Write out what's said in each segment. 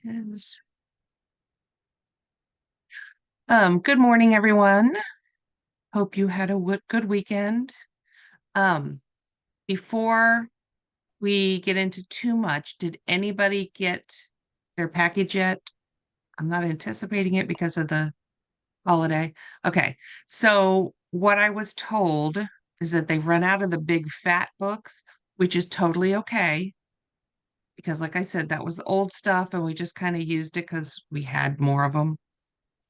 Is good morning, everyone. Hope you had a good weekend. Um, before we get into too much, did anybody get their package yet? I'm not anticipating it because of the holiday. Okay, so what I was told is that they've run out of the big fat books, which is totally okay because, like I said, that was old stuff and we just kind of used it because we had more of them.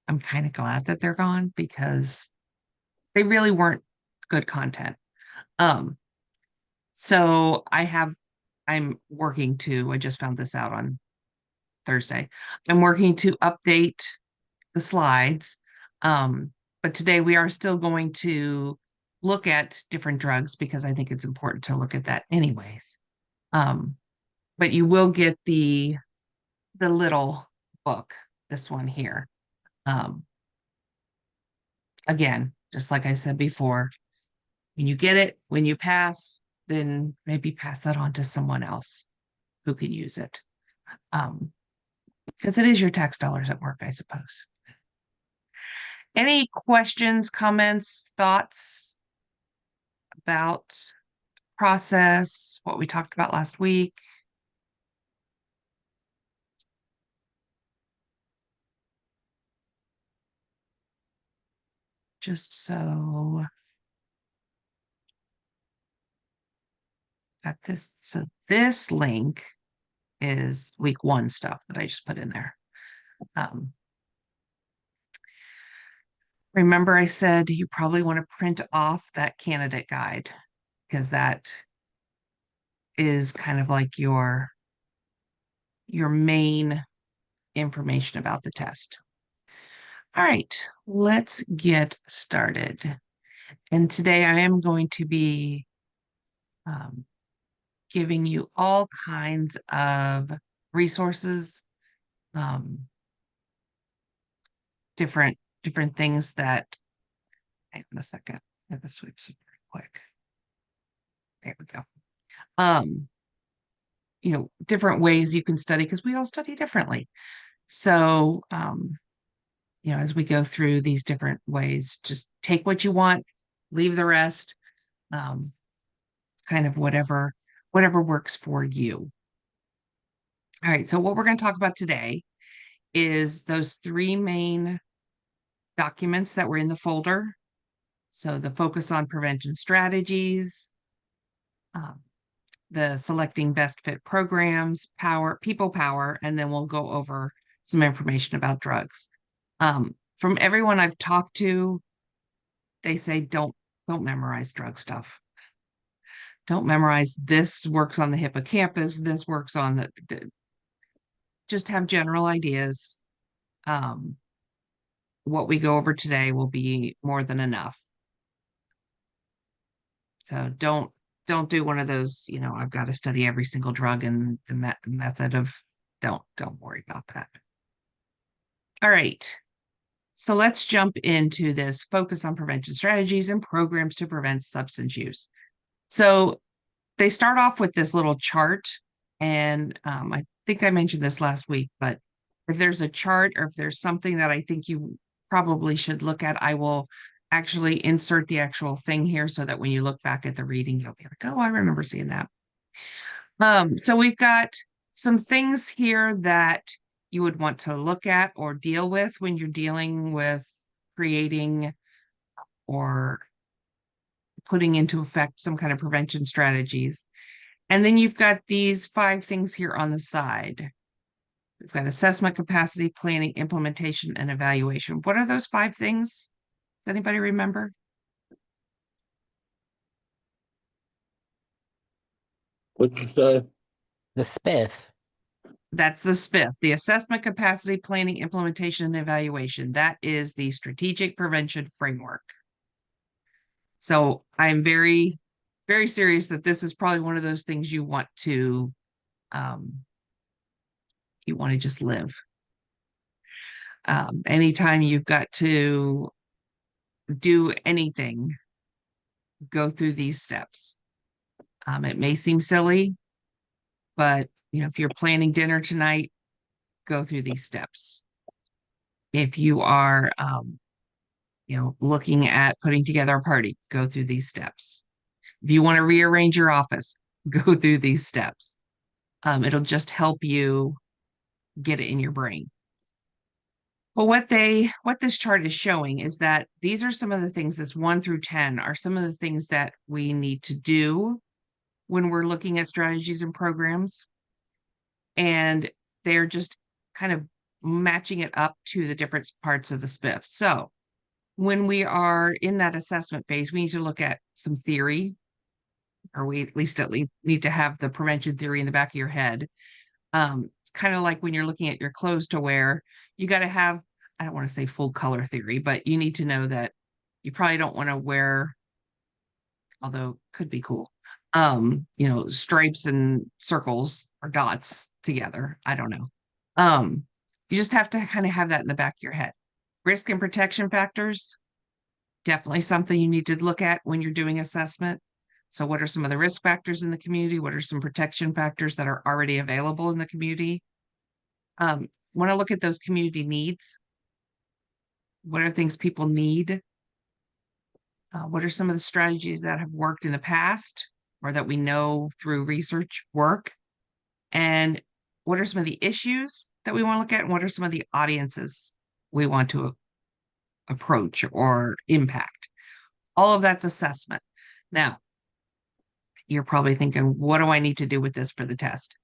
I'm kind of glad that they're gone because they really weren't good content. Um, so I just found this out on Thursday. I'm working to update the slides. Um, but today we are still going to look at different drugs because I think it's important to look at that anyways. Um, but you will get the little book, this one here. Um, again, just like I said before, when you get it, when you pass, then maybe pass that on to someone else who can use it. Um, because it is your tax dollars at work, I suppose. Any questions, comments, thoughts about process, what we talked about last week? Just so got this. So this link is week one stuff that I just put in there. Um, remember I said you probably want to print off that candidate guide because that is kind of like your main information about the test. All right, let's get started. And today I am going to be um, giving you all kinds of resources, um, different things that. Hang on a second. I have to sweep some quick. There we go. Um, different ways you can study because we all study differently. So, as we go through these different ways, just take what you want, leave the rest. Um, kind of whatever works for you. All right, so what we're going to talk about today is those three main documents that were in the folder. So the focus on prevention strategies, um, the selecting best fit programs, people power, and then we'll go over some information about drugs. From everyone I've talked to, they say don't memorize drug stuff. Don't memorize this works on the hippocampus, this works on just have general ideas. Um, what we go over today will be more than enough. So don't do one of those, I've got to study every single drug and the method of don't worry about that. All right. So let's jump into this focus on prevention strategies and programs to prevent substance use. So they start off with this little chart, and I think I mentioned this last week, but if there's a chart or if there's something that I think you probably should look at, I will actually insert the actual thing here so that when you look back at the reading, you'll be like, oh, I remember seeing that. So we've got some things here that you would want to look at or deal with when you're dealing with creating or putting into effect some kind of prevention strategies. And then you've got these 5 things here on the side. We've got assessment, capacity, planning, implementation, and evaluation. What are those 5 things? Does anybody remember? What'd you say? The spiff. That's the SPIF, the assessment, capacity, planning, implementation, and evaluation. That is the strategic prevention framework. So I'm very, very serious that this is probably one of those things um, you want to just live. Anytime you've got to do anything, go through these steps. It may seem silly, but if you're planning dinner tonight, go through these steps. If you are, looking at putting together a party, go through these steps. If you want to rearrange your office, go through these steps. It'll just help you get it in your brain. Well, what this chart is showing is that these are some of the things, this 1 through 10 are some of the things that we need to do when we're looking at strategies and programs. And they're just kind of matching it up to the different parts of the spiff. So when we are in that assessment phase, we need to look at some theory, or we at least need to have the prevention theory in the back of your head. It's kind of like when you're looking at your clothes to wear, you got to have, I don't want to say full color theory, but you need to know that you probably don't want to wear, although could be cool, stripes and circles or dots together. I don't know. You just have to kind of have that in the back of your head. Risk and protection factors, definitely something you need to look at when you're doing assessment. So what are some of the risk factors in the community? What are some protection factors that are already available in the community? Want to look at those community needs. What are things people need? What are some of the strategies that have worked in the past or that we know through research work? And what are some of the issues that we want to look at? And what are some of the audiences we want to approach or impact? All of that's assessment. Now, you're probably thinking, what do I need to do with this for the test?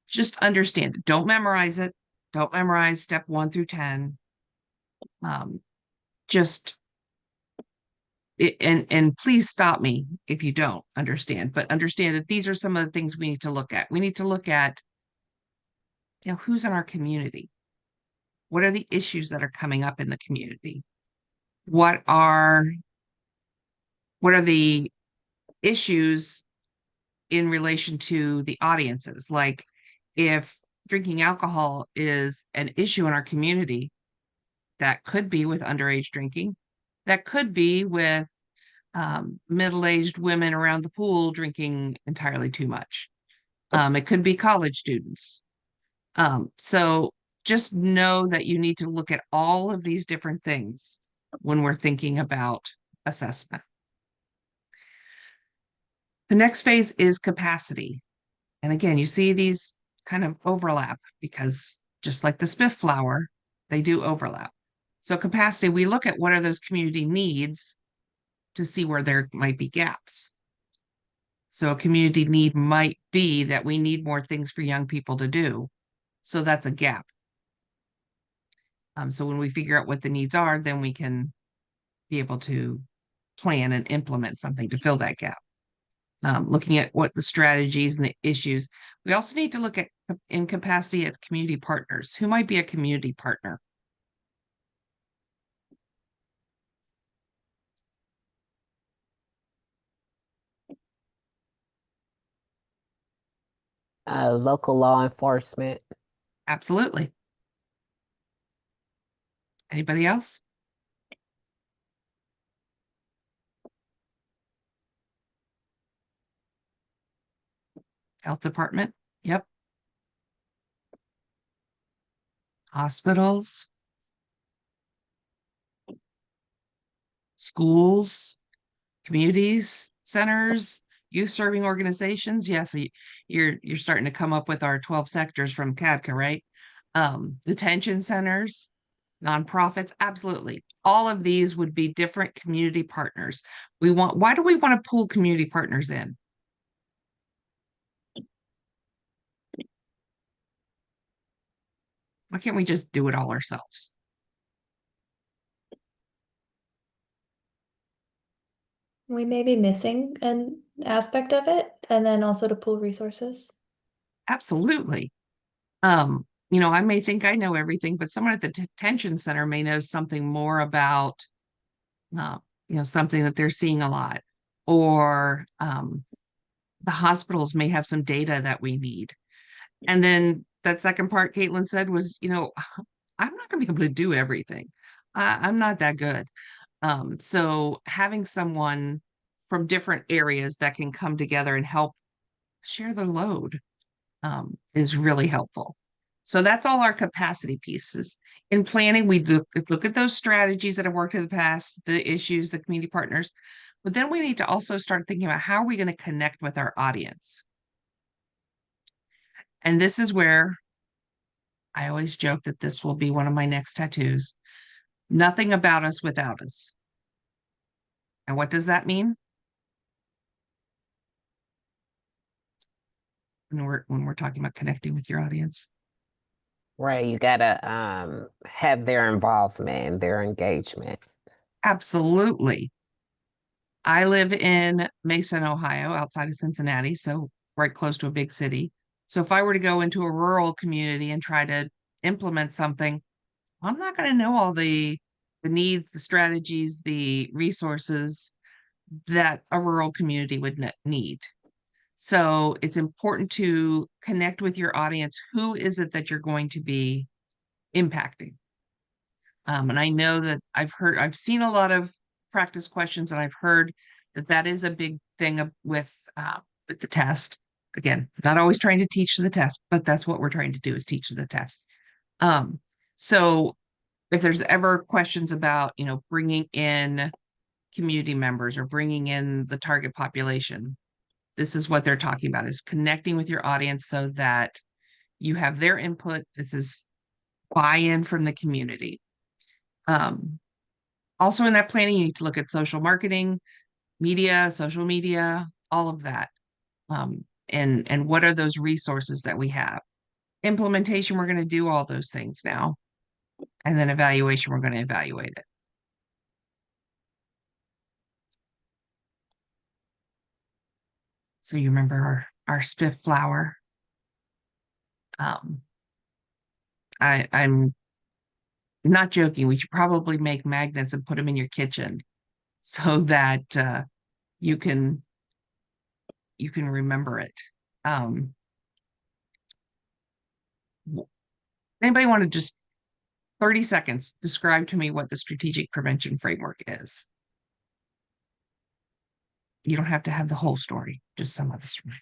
Just understand it. Don't memorize it. Don't memorize step 1 through 10. Just and please stop me if you don't understand, but understand that these are some of the things we need to look at. We need to look at, who's in our community. What are the issues that are coming up in the community? What are the issues in relation to the audiences? Like if drinking alcohol is an issue in our community, that could be with underage drinking. That could be with middle-aged women around the pool drinking entirely too much. It could be college students. So just know that you need to look at all of these different things when we're thinking about assessment. The next phase is capacity. And again, you see these kind of overlap because just like the spiff flower, they do overlap. So capacity, we look at what are those community needs to see where there might be gaps. So a community need might be that we need more things for young people to do. So that's a gap. So when we figure out what the needs are, then we can be able to plan and implement something to fill that gap. Looking at what the strategies and the issues. We also need to look at incapacity at community partners. Who might be a community partner? Local law enforcement. Absolutely. Anybody else? Health department. Yep. Hospitals. Schools, communities, centers, youth serving organizations. Yes, you're starting to come up with our 12 sectors from CADCA, right? Detention centers, nonprofits, absolutely. All of these would be different community partners. Why do we want to pull community partners in? Why can't we just do it all ourselves? We may be missing an aspect of it, and then also to pool resources. Absolutely. I may think I know everything, but someone at the detention center may know something more about, something that they're seeing a lot, or the hospitals may have some data that we need. And then that second part Caitlin said was, I'm not going to be able to do everything. I'm not that good. So having someone from different areas that can come together and help share the load is really helpful. So that's all our capacity pieces. In planning, we look at those strategies that have worked in the past, the issues, the community partners, but then we need to also start thinking about how are we going to connect with our audience. And this is where I always joke that this will be one of my next tattoos. Nothing about us without us. And what does that mean? When we're talking about connecting with your audience. Right, you gotta have their involvement, their engagement. Absolutely. I live in Mason, Ohio, outside of Cincinnati, so right close to a big city. So if I were to go into a rural community and try to implement something, I'm not going to know all the needs, the strategies, the resources that a rural community would need. So it's important to connect with your audience. Who is it that you're going to be impacting? And I know that I've seen a lot of practice questions, and I've heard that that is a big thing with the test. Again, not always trying to teach to the test, but that's what we're trying to do is teach to the test. So if there's ever questions about, bringing in community members or bringing in the target population, this is what they're talking about, is connecting with your audience so that you have their input. This is buy-in from the community. Also in that planning, you need to look at social marketing, media, social media, all of that. And what are those resources that we have? Implementation, we're going to do all those things now. And then evaluation, we're going to evaluate it. So you remember our spiff flower. I'm not joking. We should probably make magnets and put them in your kitchen so that you can remember it. Anybody want to just 30 seconds describe to me what the strategic prevention framework is? You don't have to have the whole story, just some of the story.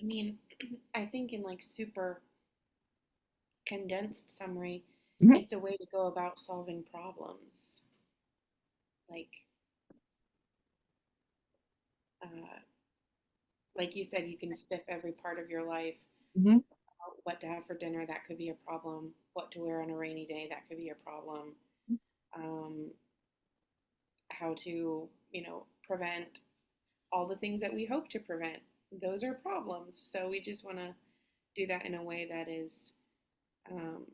I mean, I think in like super condensed summary, Mhm. it's a way to go about solving problems. Like, uh, like you said, you can spiff every part of your life. Mhm. What to have for dinner, that could be a problem. What to wear on a rainy day, that could be a problem. Um, how to, prevent all the things that we hope to prevent. Those are problems. So we just want to do that in a way that is um,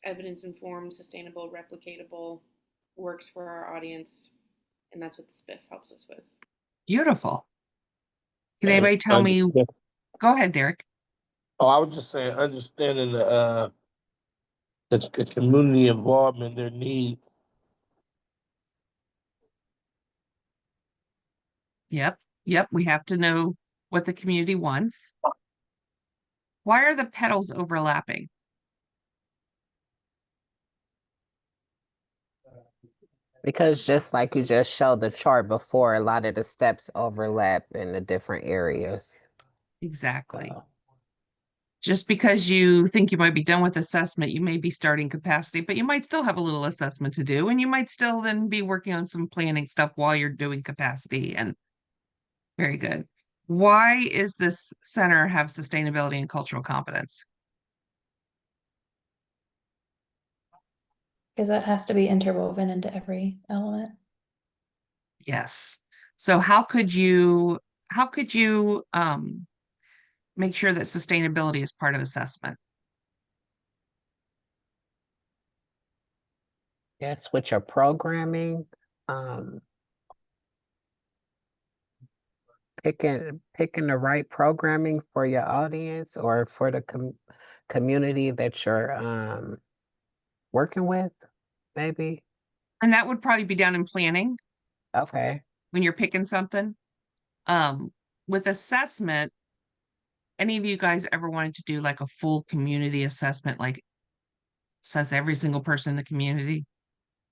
evidence informed, sustainable, replicatable, works for our audience, and that's what the spiff helps us with. Beautiful. Can And anybody tell me? Go ahead, Derek. Oh, I was just saying, understanding the community involvement, their needs. Yep. Yep. We have to know what the community wants. Why are the petals overlapping? Because just like you just showed the chart before, a lot of the steps overlap in the different areas. Exactly. Just because you think you might be done with assessment, you may be starting capacity, but you might still have a little assessment to do, and you might still then be working on some planning stuff while you're doing capacity. And very good. Why is this center have sustainability and cultural competence? Because that has to be interwoven into every element. Yes. So how could you make sure that sustainability is part of assessment? Yes, with your programming, um, picking the right programming for your audience or for the community that you're working with, maybe. And that would probably be done in planning Okay. when you're picking something. Um, with assessment, any of you guys ever wanted to do like a full community assessment, like says every single person in the community?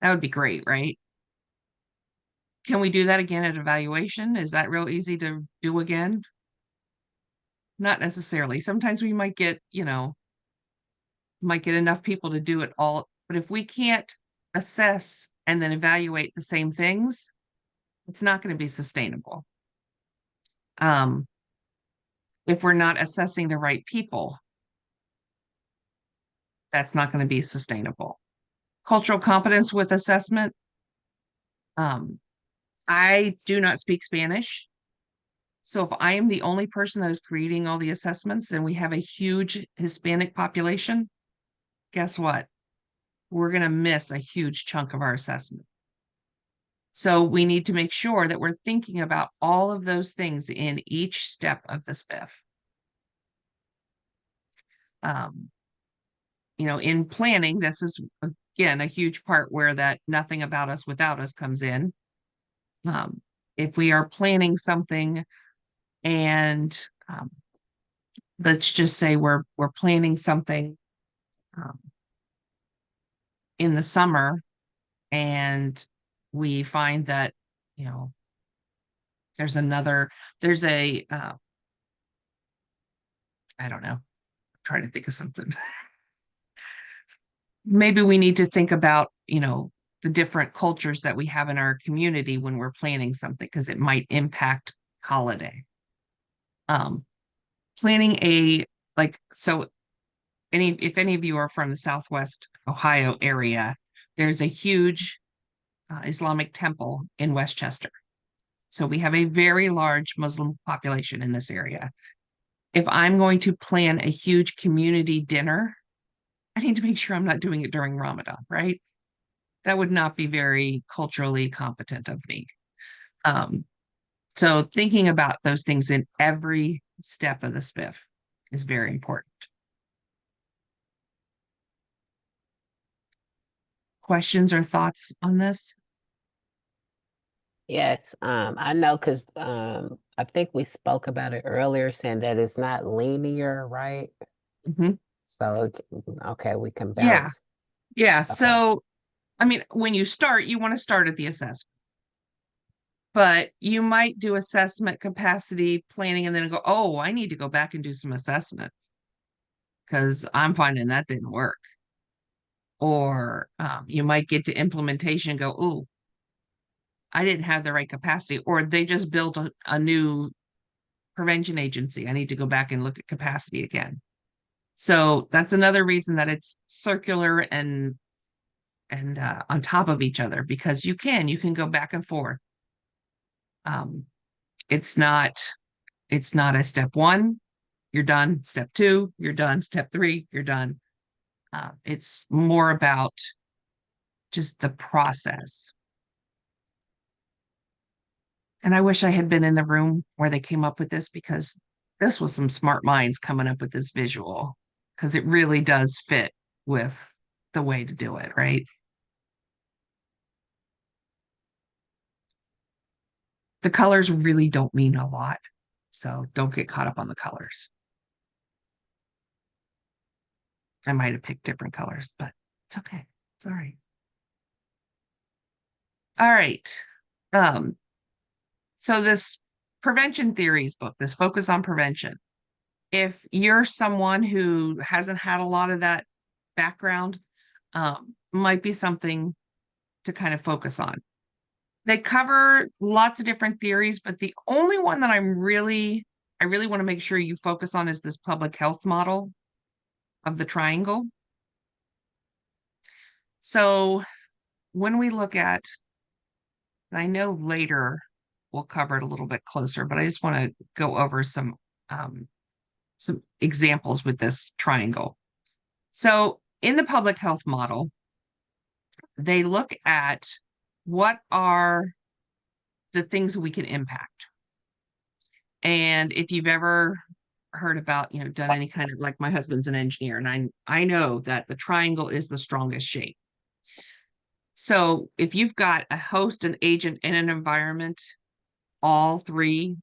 That would be great, right? Can we do that again at evaluation? Is that real easy to do again? Not necessarily. Sometimes we might get, might get enough people to do it all, but if we can't assess and then evaluate the same things, it's not going to be sustainable. If we're not assessing the right people, that's not going to be sustainable. Cultural competence with assessment. I do not speak Spanish. So if I am the only person that is creating all the assessments and we have a huge Hispanic population, guess what? We're going to miss a huge chunk of our assessment. So we need to make sure that we're thinking about all of those things in each step of the spiff. In planning, this is again a huge part where that nothing about us without us comes in. If we are planning something and let's just say we're planning something in the summer and we find that there's a I don't know, I'm trying to think of something. Maybe we need to think about the different cultures that we have in our community when we're planning something because it might impact holiday. Planning if any of you are from the Southwest Ohio area, there's a huge Islamic temple in Westchester. So we have a very large Muslim population in this area. If I'm going to plan a huge community dinner, I need to make sure I'm not doing it during Ramadan, right? That would not be very culturally competent of me. So thinking about those things in every step of the spiff is very important. Questions or thoughts on this? Yes, I know because I think we spoke about it earlier, saying that it's not linear, right? Mhm. So, okay, we can Yeah. bounce. Yeah. Okay. So, I mean, when you start, you want to start at the assessment. But you might do assessment capacity planning and then go, oh, I need to go back and do some assessment because I'm finding that didn't work. Or you might get to implementation and go, oh, I didn't have the right capacity. Or they just built a new prevention agency. I need to go back and look at capacity again. So that's another reason that it's circular and on top of each other because you can go back and forth. It's not a step one, you're done. Step two, you're done. Step three, you're done. It's more about just the process. And I wish I had been in the room where they came up with this because this was some smart minds coming up with this visual because it really does fit with the way to do it, right? The colors really don't mean a lot, so don't get caught up on the colors. I might have picked different colors, but it's okay. It's all right. All right. So this prevention theories book, this focus on prevention, if you're someone who hasn't had a lot of that background, might be something to kind of focus on. They cover lots of different theories, but the only one that I really want to make sure you focus on is this public health model of the triangle. So when we look at, and I know later we'll cover it a little bit closer, but I just want to go over some examples with this triangle. So in the public health model, they look at what are the things we can impact. And if you've ever heard about, done any kind of, like my husband's an engineer, and I know that the triangle is the strongest shape. So if you've got a host, an agent, and an environment, all three,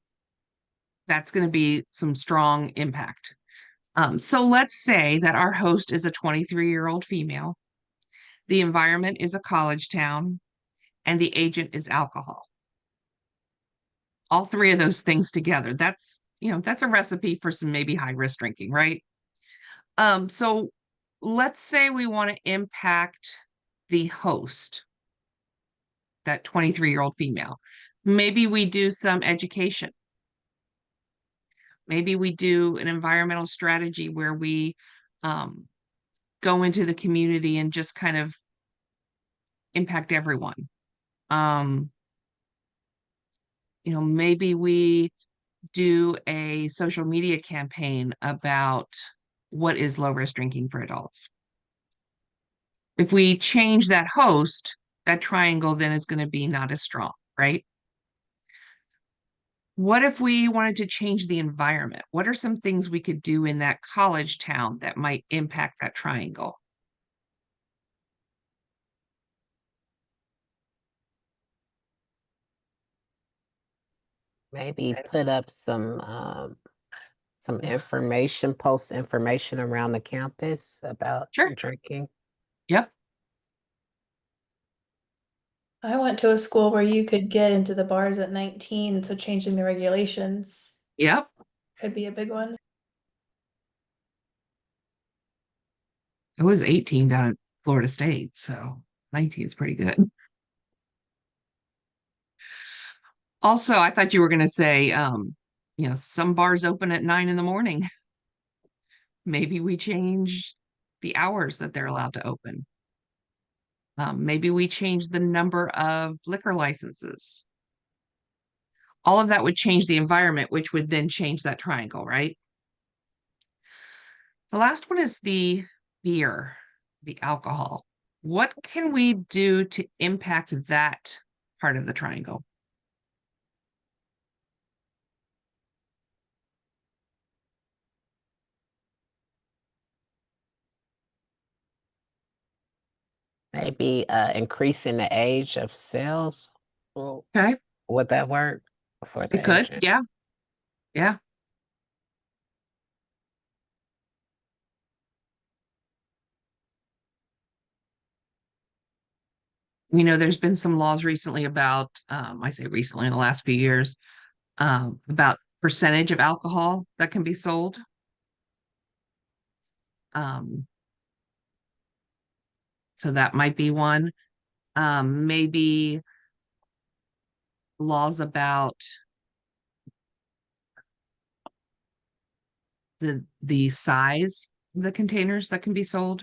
that's going to be some strong impact. So let's say that our host is a 23-year-old female, the environment is a college town, and the agent is alcohol. all three of those things together. That's, that's a recipe for some maybe high risk drinking, right? So let's say we want to impact the host, that 23-year-old female. Maybe we do some education. Maybe we do an environmental strategy where we go into the community and just kind of impact everyone. Maybe we do a social media campaign about what is low risk drinking for adults. If we change that host, that triangle then is going to be not as strong, right? What if we wanted to change the environment? What are some things we could do in that college town that might impact that triangle? Maybe put up some information, post information around the campus about Sure. drinking. Yep. I went to a school where you could get into the bars at 19, so changing the regulations Yep. could be a big one. It was 18 down at Florida State, so 19 is pretty good. Also, I thought you were going to say, some bars open at 9 in the morning. Maybe we change the hours that they're allowed to open. Maybe we change the number of liquor licenses. All of that would change the environment, which would then change that triangle, right? The last one is the beer, the alcohol. What can we do to impact that part of the triangle? Maybe increasing the age of sales. Well, Okay, would that work for it the could. agent? Yeah. Yeah. There's been some laws recently about, I say recently in the last few years, about percentage of alcohol that can be sold. So that might be one. Maybe laws about the size of the containers that can be sold.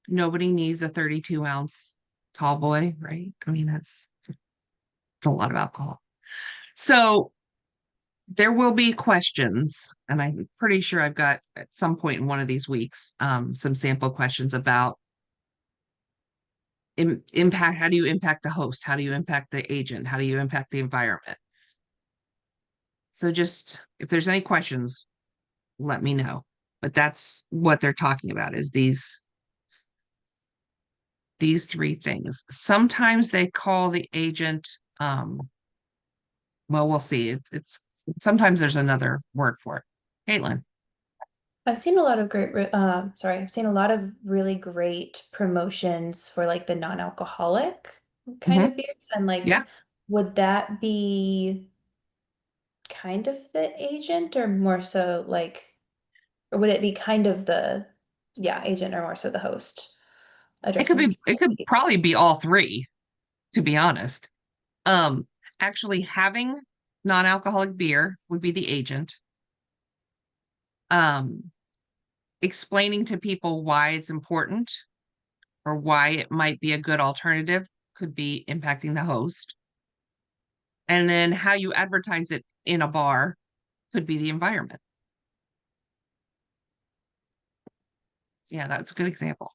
Nobody needs a 32-ounce tall boy, right? I mean, it's a lot of alcohol. So there will be questions, and I'm pretty sure I've got at some point in one of these weeks some sample questions about impact. How do you impact the host? How do you impact the agent? How do you impact the environment? So just if there's any questions, let me know. But that's what they're talking about, is these three things. Sometimes they call the agent, well, we'll see. It's sometimes there's another word for it. Caitlin. I've seen a lot of I've seen a lot of really great promotions for like the non-alcoholic kind of beers, and like, Yeah. would that be kind of the agent or more so like, or would it be kind of the, yeah, agent or more so the host addressing It could people? probably be all three, to be honest. Actually having non-alcoholic beer would be the agent. Explaining to people why it's important or why it might be a good alternative could be impacting the host. And then how you advertise it in a bar could be the environment. Yeah, that's a good example.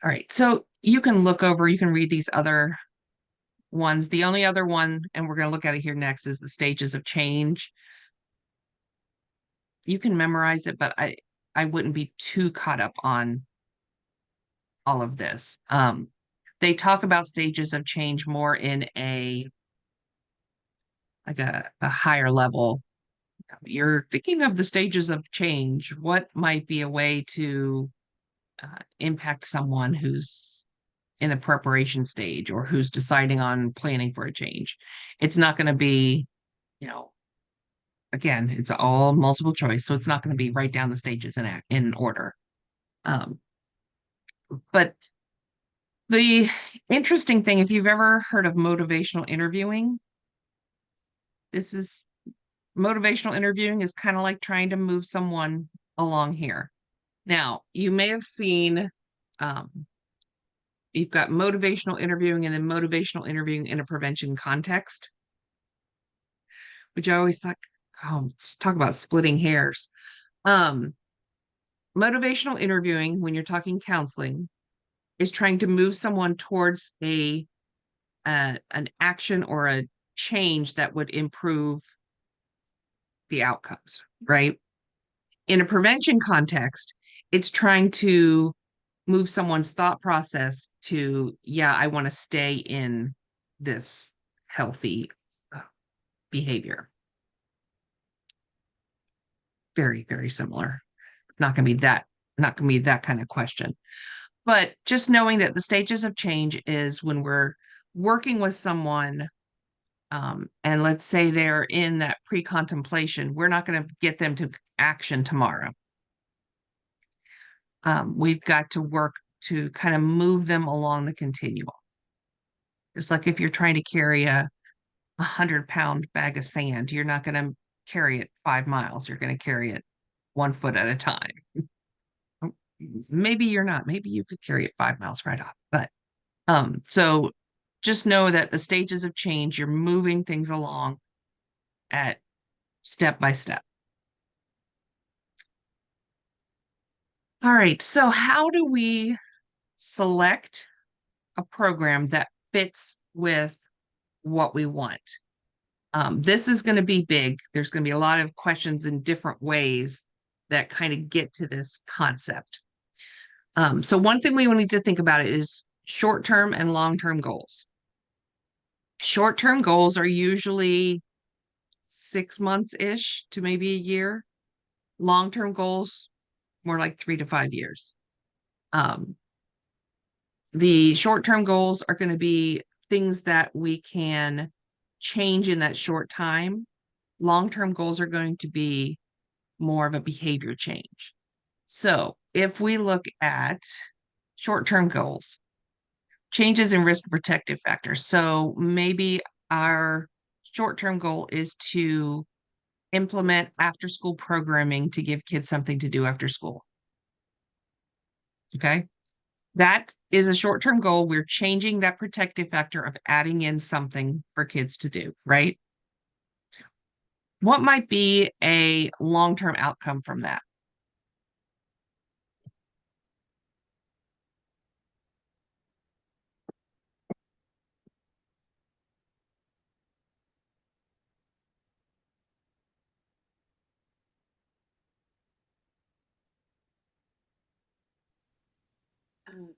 All right, so you can read these other ones. The only other one, and we're going to look at it here next, is the stages of change. You can memorize it, but I wouldn't be too caught up on all of this. They talk about stages of change more in a higher level. You're thinking of the stages of change. What might be a way to impact someone who's in the preparation stage or who's deciding on planning for a change. It's not going to be, you know, again, it's all multiple choice, so it's not going to be right down the stages in order. But the interesting thing, if you've ever heard of motivational interviewing, this is motivational interviewing is kind of like trying to move someone along here. Now, you may have seen you've got motivational interviewing and then motivational interviewing in a prevention context, which I always thought, oh, let's talk about splitting hairs. Motivational interviewing, when you're talking counseling, is trying to move someone towards an action or a change that would improve the outcomes, right? In a prevention context, it's trying to move someone's thought process to, yeah, I want to stay in this healthy behavior. Very, very similar. Not going to be that kind of question. But just knowing that the stages of change is when we're working with someone, and let's say they're in that pre-contemplation, we're not going to get them to action tomorrow. We've got to work to kind of move them along the continuum. It's like if you're trying to carry a 100-pound bag of sand, you're not going to carry it 5 miles. You're going to carry it 1 foot at a time. Maybe you're not. Maybe you could carry it 5 miles right off. But so just know that the stages of change, you're moving things along at step by step. All right. So how do we select a program that fits with what we want? This is going to be big. There's going to be a lot of questions in different ways that kind of get to this concept. So one thing we need to think about is short-term and long-term goals. Short-term goals are usually 6 months-ish to maybe a year. Long-term goals, more like 3 to 5 years. The short-term goals are going to be things that we can change in that short time. Long-term goals are going to be more of a behavior change. So if we look at short-term goals, changes in risk protective factors. So maybe our short-term goal is to implement after-school programming to give kids something to do after school. Okay. That is a short-term goal. We're changing that protective factor of adding in something for kids to do, right? What might be a long-term outcome from that?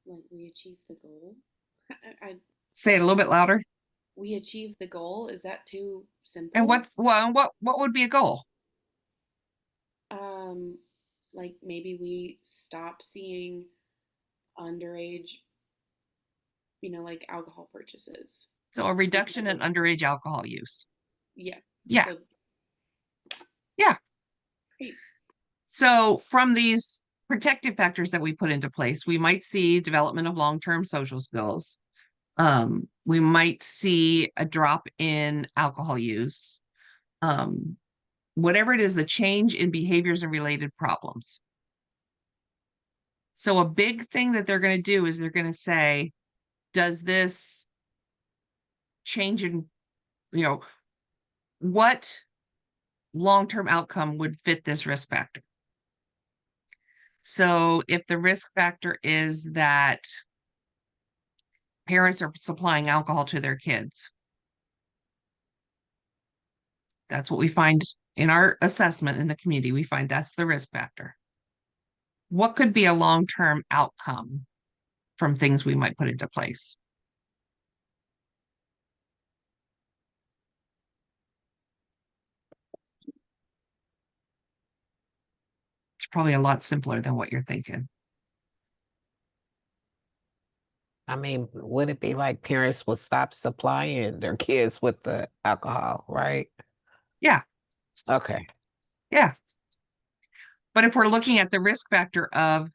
Like we achieve the goal. I Say it a little bit louder. we achieve the goal. Is that too simple? And what would be a goal? Um, like maybe we stop seeing underage, like alcohol purchases. So a reduction in Because of- underage alcohol use. Yeah. Yeah. So Yeah. great. So from these protective factors that we put into place, we might see development of long-term social skills. We might see a drop in alcohol use. Whatever it is, the change in behaviors and related problems. So a big thing that they're going to do is they're going to say, does this change in, what long-term outcome would fit this risk factor? So if the risk factor is that parents are supplying alcohol to their kids, that's what we find in our assessment in the community. We find that's the risk factor. What could be a long-term outcome from things we might put into place? It's probably a lot simpler than what you're thinking. I mean, would it be like parents would stop supplying their kids with the alcohol, right? Yeah, Okay. yeah. But if we're looking at the risk factor of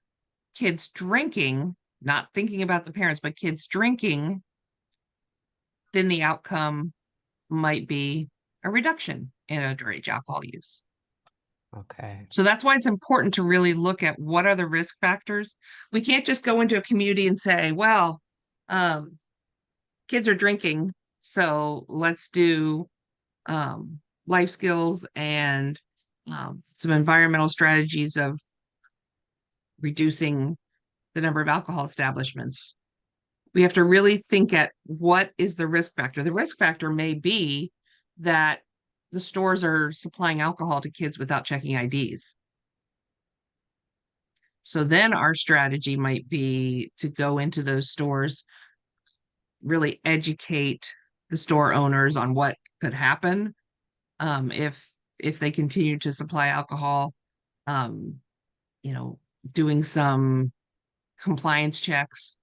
kids drinking, not thinking about the parents, but kids drinking, then the outcome might be a reduction in underage alcohol use. Okay. So that's why it's important to really look at what are the risk factors. We can't just go into a community and say, well, kids are drinking, so let's do life skills and some environmental strategies of reducing the number of alcohol establishments. We have to really think at what is the risk factor. The risk factor may be that the stores are supplying alcohol to kids without checking IDs. So then our strategy might be to go into those stores, really educate the store owners on what could happen if they continue to supply alcohol, um, you know, doing some compliance checks.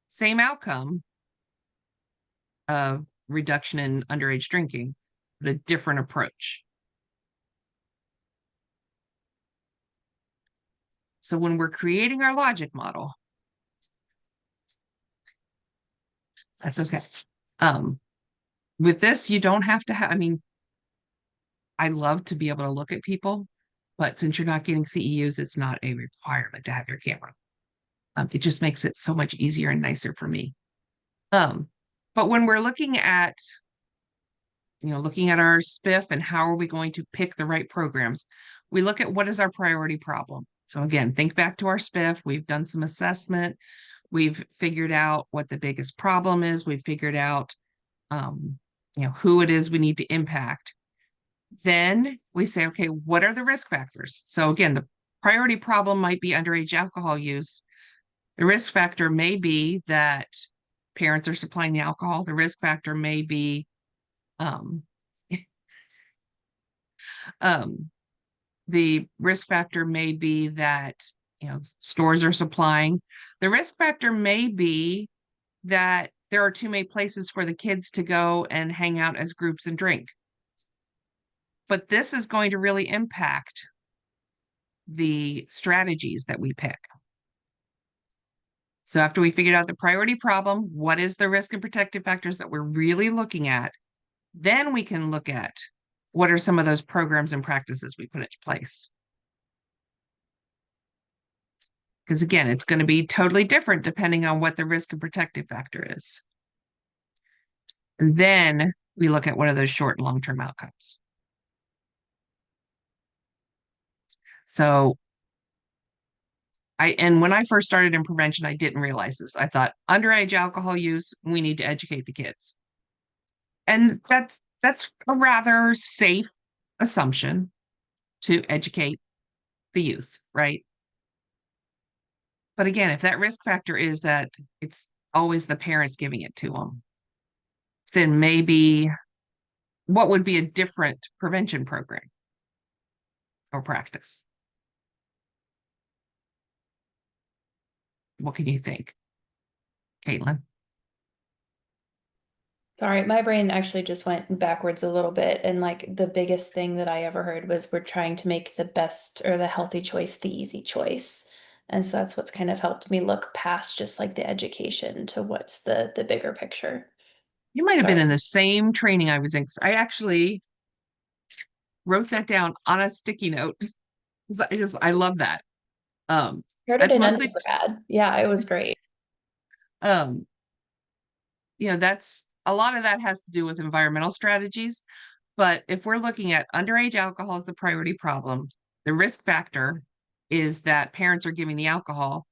Same outcome of reduction in underage drinking, but a different approach. So when we're creating our logic model, that's okay. With this, you don't have to have, I mean, I love to be able to look at people, but since you're not getting CEUs, it's not a requirement to have your camera. It just makes it so much easier and nicer for me. But when we're looking at, looking at our SPIF and how are we going to pick the right programs, we look at what is our priority problem. So again, think back to our SPIF. We've done some assessment. We've figured out what the biggest problem is. We've figured out, who it is we need to impact. Then we say, okay, what are the risk factors? So again, the priority problem might be underage alcohol use. The risk factor may be that parents are supplying the alcohol. The risk factor may be um, the risk factor may be that stores are supplying. The risk factor may be that there are too many places for the kids to go and hang out as groups and drink. But this is going to really impact the strategies that we pick. So after we figured out the priority problem, what is the risk and protective factors that we're really looking at? Then we can look at what are some of those programs and practices we put into place. Because again, it's going to be totally different depending on what the risk and protective factor is. And then we look at what are those short and long-term outcomes. So when I first started in prevention, I didn't realize this. I thought underage alcohol use, we need to educate the kids. And that's a rather safe assumption to educate the youth, right? But again, if that risk factor is that it's always the parents giving it to them, then maybe what would be a different prevention program or practice? What can you think, Caitlin? Sorry, my brain actually just went backwards a little bit. And like the biggest thing that I ever heard was we're trying to make the best or the healthy choice the easy choice. And so that's what's kind of helped me look past just like the education to what's the bigger picture. You might have been Sorry. in the same training I was in. I actually wrote that down on a sticky note. I love that. Heard it That's in mostly undergrad. Yeah, it was great. that's a lot of that has to do with environmental strategies. But if we're looking at underage alcohol as the priority problem, the risk factor is that parents are giving the alcohol,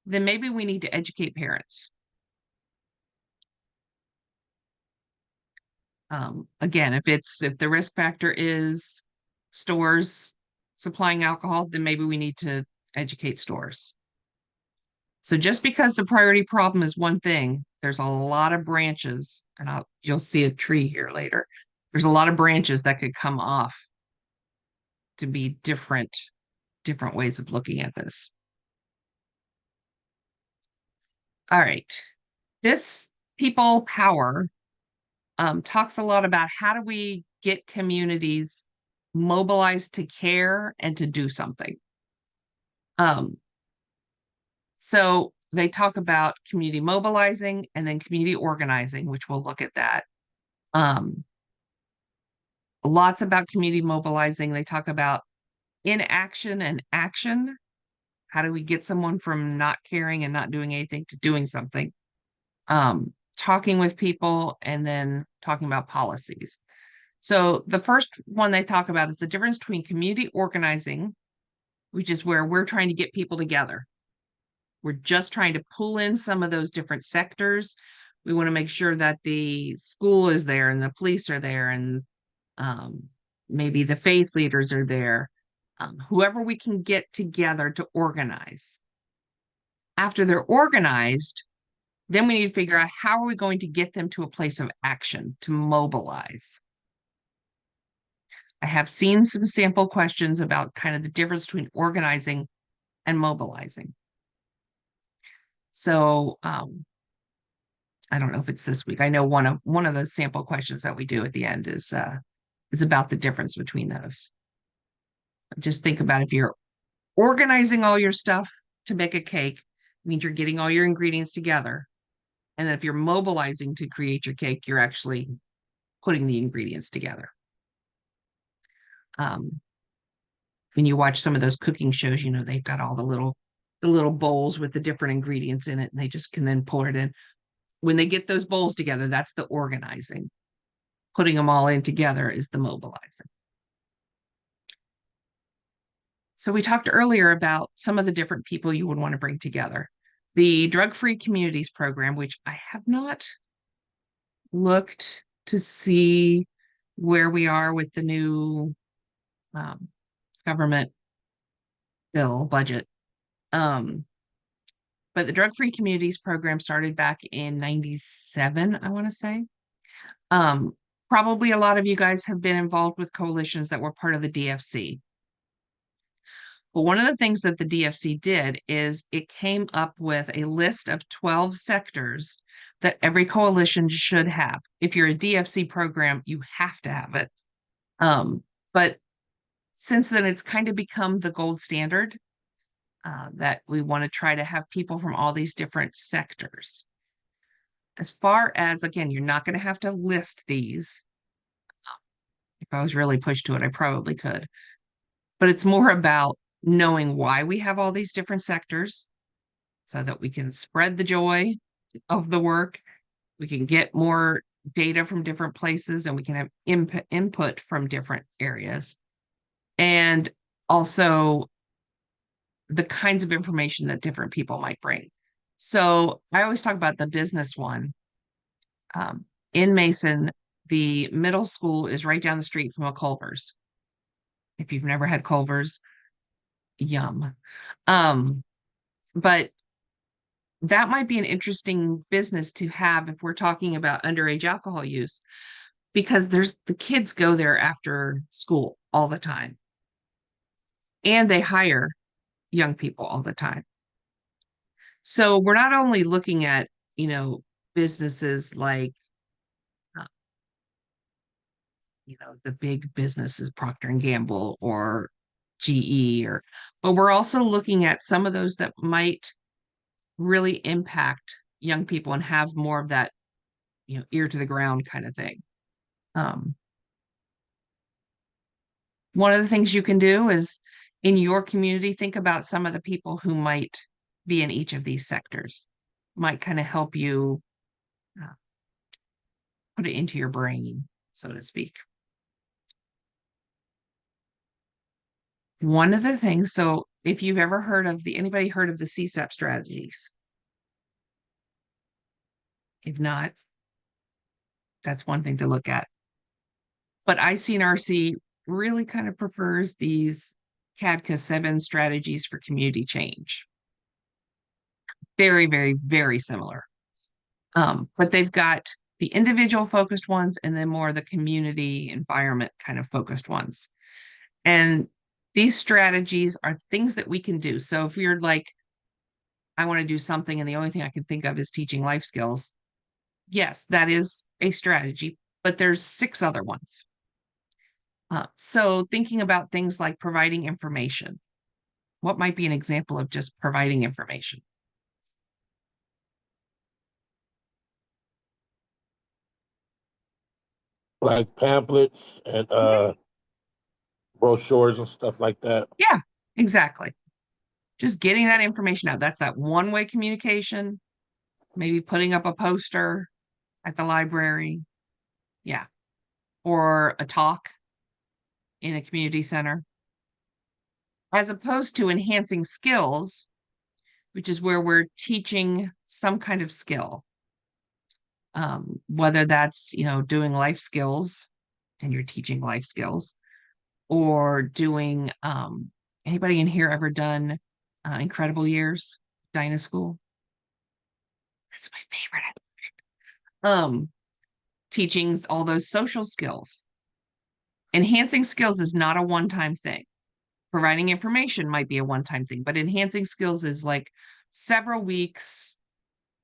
then maybe we need to educate parents. Again, if the risk factor is stores supplying alcohol, then maybe we need to educate stores. So just because the priority problem is one thing, there's a lot of branches, and you'll see a tree here later. There's a lot of branches that could come off to be different ways of looking at this. All right. This people power talks a lot about how do we get communities mobilized to care and to do something. So they talk about community mobilizing and then community organizing, which we'll look at that. Lots about community mobilizing. They talk about inaction and action. How do we get someone from not caring and not doing anything to doing something? Talking with people and then talking about policies. So the first one they talk about is the difference between community organizing, which is where we're trying to get people together. We're just trying to pull in some of those different sectors. We want to make sure that the school is there and the police are there and maybe the faith leaders are there. Whoever we can get together to organize. After they're organized, then we need to figure out how are we going to get them to a place of action, to mobilize. I have seen some sample questions about kind of the difference between organizing and mobilizing. So I don't know if it's this week. I know one of the sample questions that we do at the end is about the difference between those. Just think about if you're organizing all your stuff to make a cake, it means you're getting all your ingredients together. And then if you're mobilizing to create your cake, you're actually putting the ingredients together. When you watch some of those cooking shows, you know, they've got all the little bowls with the different ingredients in it, and they just can then pour it in. When they get those bowls together, that's the organizing. Putting them all in together is the mobilizing. So we talked earlier about some of the different people you would want to bring together. The Drug-Free Communities program, which I have not looked to see where we are with the new government bill budget. But the Drug-Free Communities program started back in 97, I want to say. Probably a lot of you guys have been involved with coalitions that were part of the DFC. But one of the things that the DFC did is it came up with a list of 12 sectors that every coalition should have. If you're a DFC program, you have to have it. But since then, it's kind of become the gold standard that we want to try to have people from all these different sectors. As far as, again, you're not going to have to list these. If I was really pushed to it, I probably could. But it's more about knowing why we have all these different sectors so that we can spread the joy of the work. We can get more data from different places and we can have input from different areas. And also the kinds of information that different people might bring. So I always talk about the business one. In Mason, the middle school is right down the street from a Culver's. If you've never had Culver's, yum. But that might be an interesting business to have if we're talking about underage alcohol use, because the kids go there after school all the time. And they hire young people all the time. So we're not only looking at, businesses like, the big businesses, Procter and Gamble or GE, but we're also looking at some of those that might really impact young people and have more of that, ear to the ground kind of thing. One of the things you can do is in your community, think about some of the people who might be in each of these sectors, might kind of help you put it into your brain, so to speak. One of the things, so if you've ever heard of anybody heard of the CSEP strategies? If not, that's one thing to look at. But ICNRC really kind of prefers these CADCA 7 strategies for community change. Very, very, very similar. But they've got the individual focused ones and then more the community environment kind of focused ones. And these strategies are things that we can do. So if you're like, I want to do something and the only thing I can think of is teaching life skills. Yes, that is a strategy, but there's 6 other ones. So thinking about things like providing information. What might be an example of just providing information? Like pamphlets and brochures and stuff like that. Yeah, exactly. Just getting that information out. That's that one-way communication. Maybe putting up a poster at the library. Yeah. Or a talk in a community center. As opposed to enhancing skills, which is where we're teaching some kind of skill. Whether that's, doing life skills and you're teaching life skills, or doing, anybody in here ever done Incredible Years, Dinah School? That's my favorite. Teaching all those social skills. Enhancing skills is not a one-time thing. Providing information might be a one-time thing, but enhancing skills is like several weeks,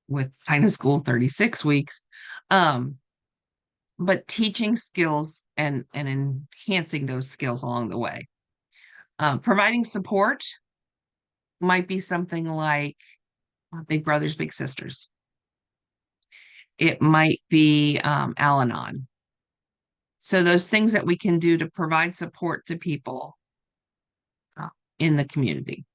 with Dinah School 36 weeks. But teaching skills and enhancing those skills along the way. Providing support might be something like Big Brothers, Big Sisters. It might be Al-Anon. So those things that we can do to provide support to people in the community.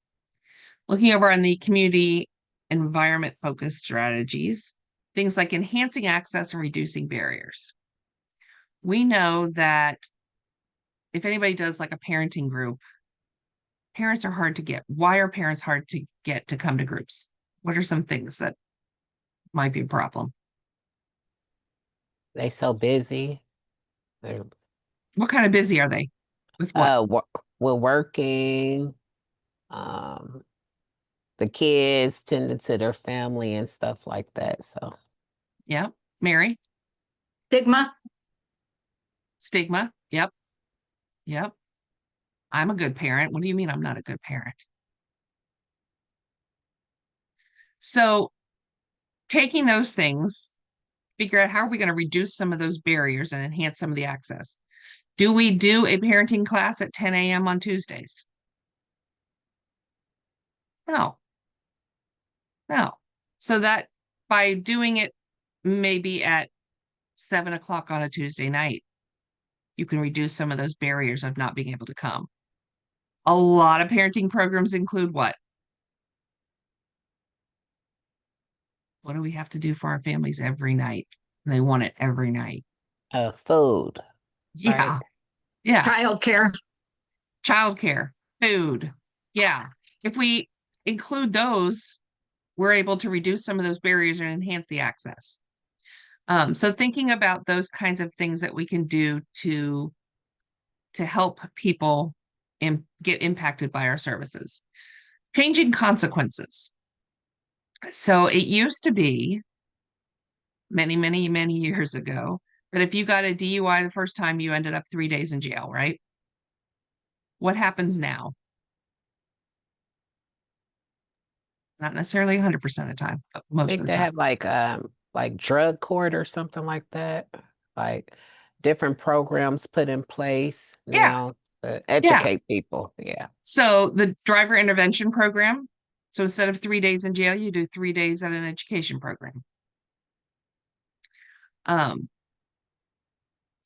Looking over on the community environment focused strategies, things like enhancing access and reducing barriers. We know that if anybody does like a parenting group, parents are hard to get. Why are parents hard to get to come to groups? What are some things that might be a problem? They so busy. They're What kind of busy are they? With what? we're working. Um, the kids tending to their family and stuff like that. So Yeah. Mary? Stigma. Stigma. Yep. Yep. I'm a good parent. What do you mean I'm not a good parent? So taking those things, figure out how are we going to reduce some of those barriers and enhance some of the access. Do we do a parenting class at 10 a.m. on Tuesdays? No. No. So that by doing it maybe at 7 o'clock on a Tuesday night, you can reduce some of those barriers of not being able to come. A lot of parenting programs include what? What do we have to do for our families every night? They want it every night. food. Yeah. Right. Yeah. Childcare. Childcare, food. Yeah. If we include those, we're able to reduce some of those barriers and enhance the access. So thinking about those kinds of things that we can do to help people get impacted by our services. Changing consequences. So it used to be many, many, many years ago that if you got a DUI the first time, you ended up 3 days in jail, right? What happens now? Not necessarily 100% of the time, but I most of think the they time. have like drug court or something like that. Like different programs put in place Yeah. now to educate people. Yeah. So the driver intervention program. So instead of 3 days in jail, you do 3 days at an education program.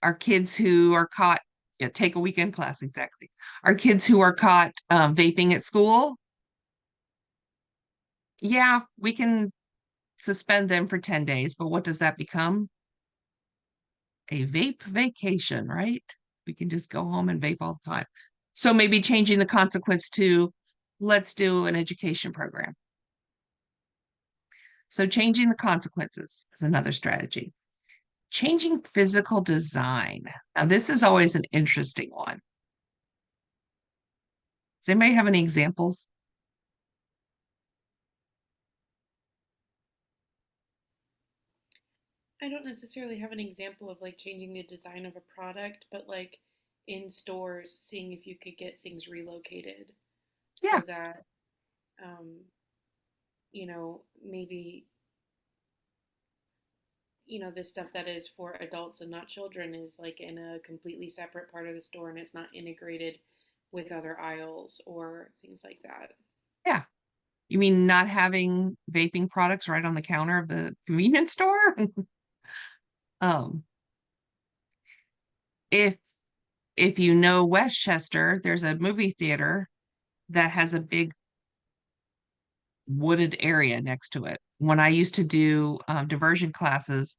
Our kids who are caught, yeah, take a weekend class, exactly. Our kids who are caught vaping at school, yeah, we can suspend them for 10 days, but what does that become? A vape vacation, right? We can just go home and vape all the time. So maybe changing the consequence to let's do an education program. So changing the consequences is another strategy. Changing physical design. Now, this is always an interesting one. Does anybody have any examples? I don't necessarily have an example of like changing the design of a product, but like in stores, seeing if you could get things relocated Yeah. so that maybe, the stuff that is for adults and not children is like in a completely separate part of the store and it's not integrated with other aisles or things like that. Yeah. You mean not having vaping products right on the counter of the convenience store? Um, if you know Westchester, there's a movie theater that has a big wooded area next to it. When I used to do diversion classes,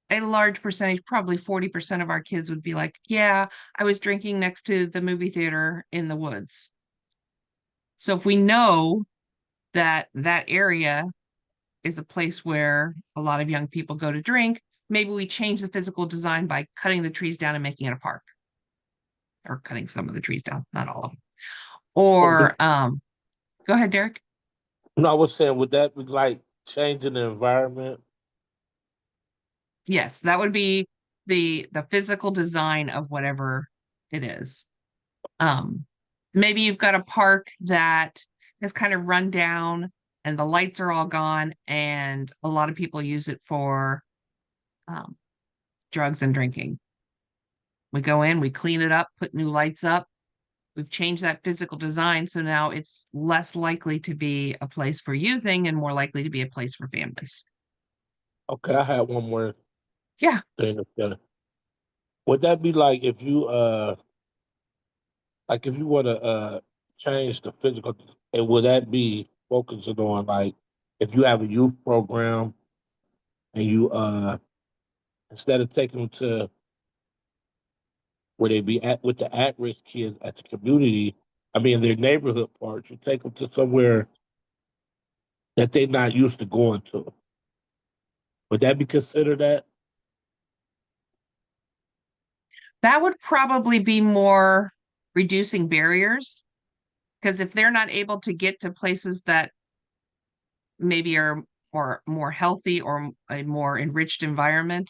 a large percentage, probably 40% of our kids would be like, yeah, I was drinking next to the movie theater in the woods. So if we know that that area is a place where a lot of young people go to drink, maybe we change the physical design by cutting the trees down and making it a park, or cutting some of the trees down, not all of them. Or go ahead, Derek. No, I was saying, would that be like changing the environment? Yes, that would be the physical design of whatever it is. Um, maybe you've got a park that is kind of run down and the lights are all gone, and a lot of people use it for um, drugs and drinking. We go in, we clean it up, put new lights up. We've changed that physical design, so now it's less likely to be a place for using and more likely to be a place for families. Okay, I had one more Yeah. thing to say. Would that be like if you were to change the physical, and would that be focusing on like if you have a youth program and you instead of taking them to where they be at with the at-risk kids at the community, I mean their neighborhood parks, you take them to somewhere that they're not used to going to. Would that be considered that? That would probably be more reducing barriers, because if they're not able to get to places that maybe are more healthy or a more enriched environment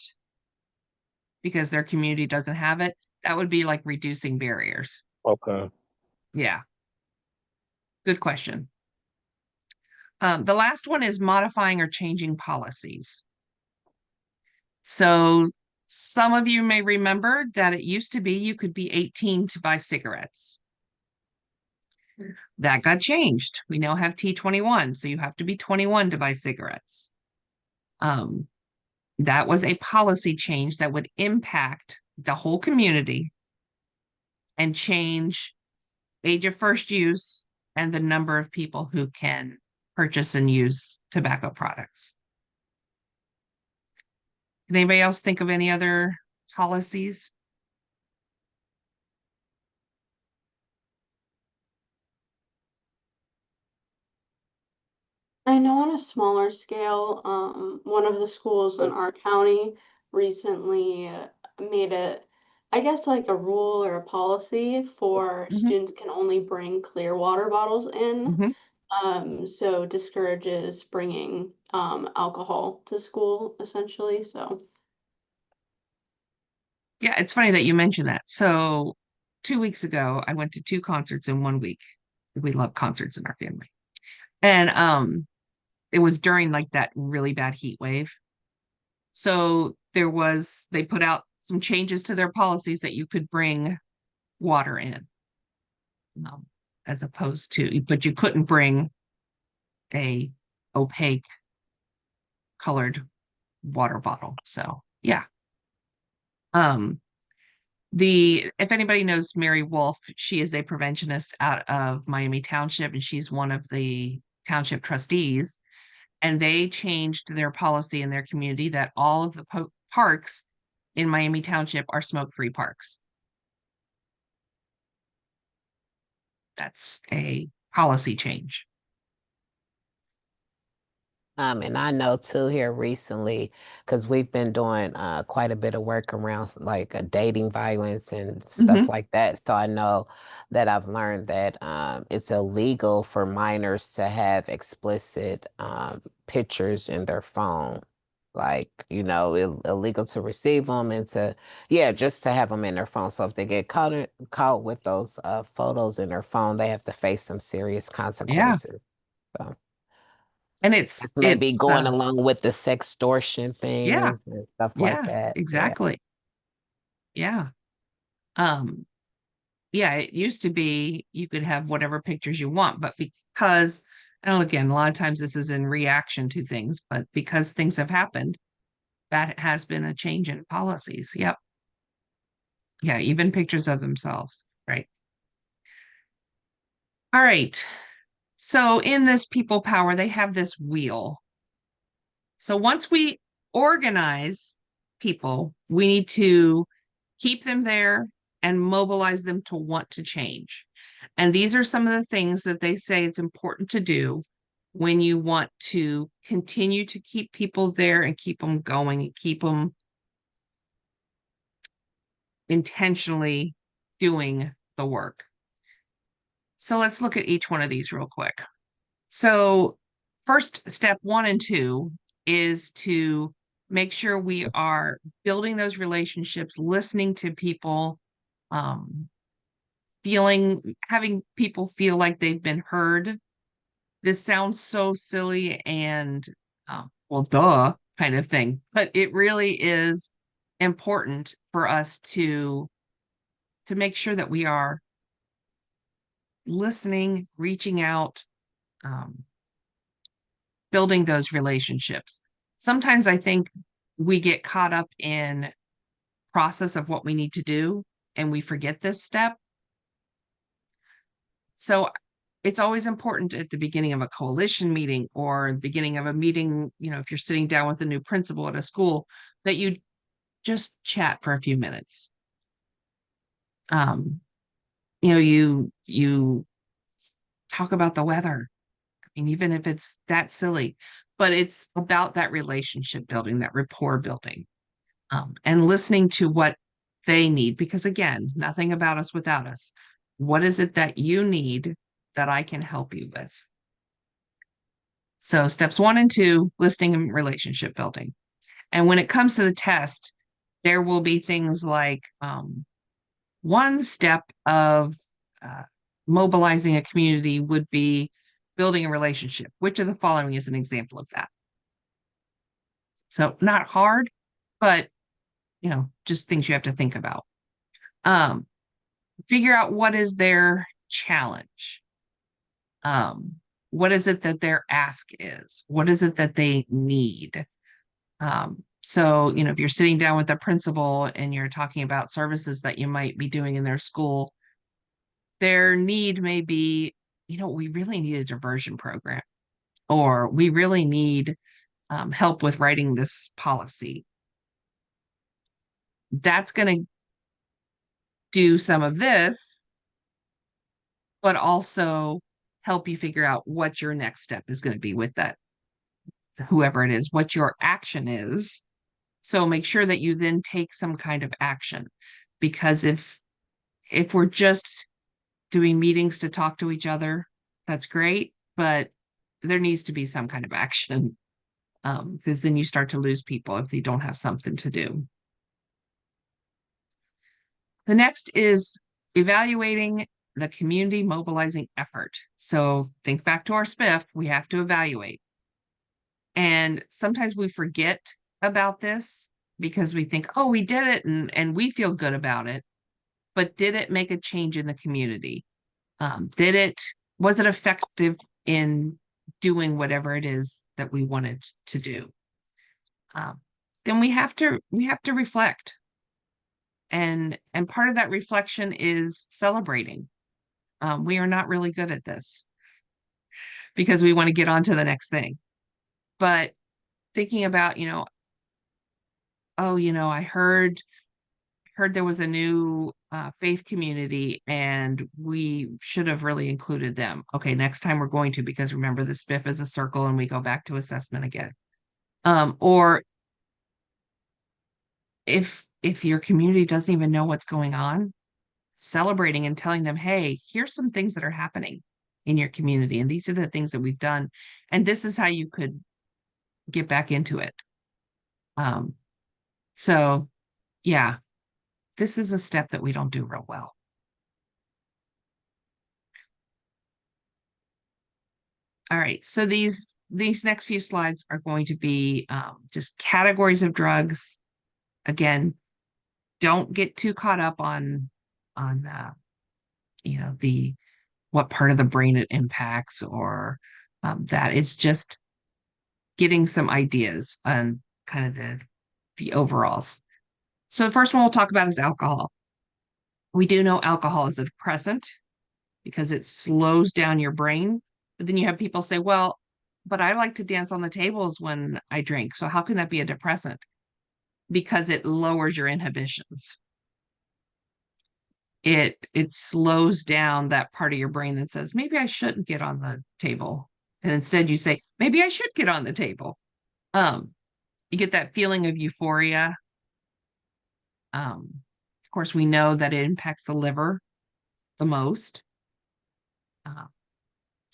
because their community doesn't have it, that would be like reducing barriers. Okay. Yeah, good question. The last one is modifying or changing policies. So some of you may remember that it used to be you could be 18 to buy cigarettes. That got changed. We now have T21, so you have to be 21 to buy cigarettes. That was a policy change that would impact the whole community and change age of first use and the number of people who can purchase and use tobacco products. Can anybody else think of any other policies? I know on a smaller scale, one of the schools in our county recently made it, I guess, like a rule or a policy for Mhm, students can only bring clear water bottles in. mhm. So discourages bringing alcohol to school essentially. So Yeah, it's funny that you mentioned that. So 2 weeks ago, I went to 2 concerts in 1 week. We love concerts in our family. And it was during like that really bad heat wave. So they put out some changes to their policies that you could bring water in, um, as opposed to, but you couldn't bring a opaque colored water bottle. So yeah. Um, if anybody knows Mary Wolf, she is a preventionist out of Miami Township, and she's one of the township trustees. And they changed their policy in their community that all of the parks in Miami Township are smoke-free parks. That's a policy change. And I know too here recently, because we've been doing quite a bit of work around like dating violence and stuff Mhm. like that. So I know that I've learned that it's illegal for minors to have explicit pictures in their phone. Like, illegal to receive them and yeah, just to have them in their phone. So if they get caught with those photos in their phone, they have to face some serious Yeah. consequences. So. And Maybe going along with the sextortion yeah, things and stuff like yeah, that. Yeah. exactly. Yeah. Um, yeah, it used to be you could have whatever pictures you want, but because, and again, a lot of times this is in reaction to things, but because things have happened, that has been a change in policies. Yep. Yeah, even pictures of themselves. Right. All right. So in this people power, they have this wheel. So once we organize people, we need to keep them there and mobilize them to want to change. And these are some of the things that they say it's important to do when you want to continue to keep people there and keep them going and keep them intentionally doing the work. So let's look at each one of these real quick. So first, step 1 and 2 is to make sure we are building those relationships, listening to people, um, having people feel like they've been heard. This sounds so silly and, well, duh, kind of thing, but it really is important for us to make sure that we are listening, reaching out, um, building those relationships. Sometimes I think we get caught up in process of what we need to do and we forget this step. So it's always important at the beginning of a coalition meeting or the beginning of a meeting, if you're sitting down with a new principal at a school, that you just chat for a few minutes. You talk about the weather. I mean, even if it's that silly, but it's about that relationship building, that rapport building, and listening to what they need. Because again, nothing about us without us. What is it that you need that I can help you with? So steps 1 and 2, listening and relationship building. And when it comes to the test, there will be things like one step of uh, mobilizing a community would be building a relationship. Which of the following is an example of that? So not hard, but just things you have to think about. Figure out what is their challenge. What is it that their ask is? What is it that they need? So, if you're sitting down with a principal and you're talking about services that you might be doing in their school, their need may be, we really need a diversion program, or we really need help with writing this policy. That's going to do some of this, but also help you figure out what your next step is going to be with that, whoever it is, what your action is. So make sure that you then take some kind of action, because if we're just doing meetings to talk to each other, that's great, but there needs to be some kind of action, because then you start to lose people if you don't have something to do. The next is evaluating the community mobilizing effort. So think back to our SPIF, we have to evaluate. And sometimes we forget about this because we think, oh, we did it and we feel good about it. But did it make a change in the community? Was it effective in doing whatever it is that we wanted to do? Then we have to reflect. And part of that reflection is celebrating. We are not really good at this because we want to get on to the next thing. But thinking about, I heard there was a new faith community and we should have really included them. Okay, next time we're going to, because remember the SPIF is a circle and we go back to assessment again. Or if your community doesn't even know what's going on, celebrating and telling them, hey, here's some things that are happening in your community, and these are the things that we've done, and this is how you could get back into it. So yeah, this is a step that we don't do real well. All right, so these these next few slides are going to be just categories of drugs. Again, don't get too caught up on the what part of the brain it impacts or that. It's just getting some ideas on kind of the overalls. So the first one we'll talk about is alcohol. We do know alcohol is a depressant because it slows down your brain. But then you have people say, well, but I like to dance on the tables when I drink. So how can that be a depressant? Because it lowers your inhibitions. It slows down that part of your brain that says, maybe I shouldn't get on the table. And instead you say, maybe I should get on the table. You get that feeling of euphoria. Of course, we know that it impacts the liver the most.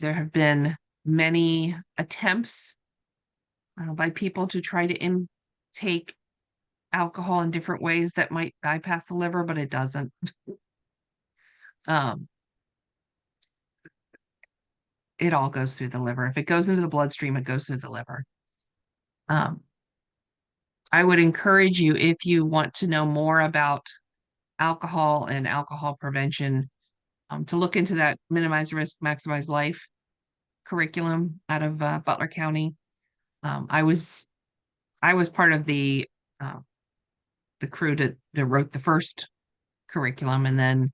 There have been many attempts by people to try to intake alcohol in different ways that might bypass the liver, but it doesn't. It all goes through the liver. If it goes into the bloodstream, it goes through the liver. I would encourage you, if you want to know more about alcohol and alcohol prevention, to look into that Minimize Risk, Maximize Life curriculum out of Butler County. I was part of the crew that wrote the first curriculum, and then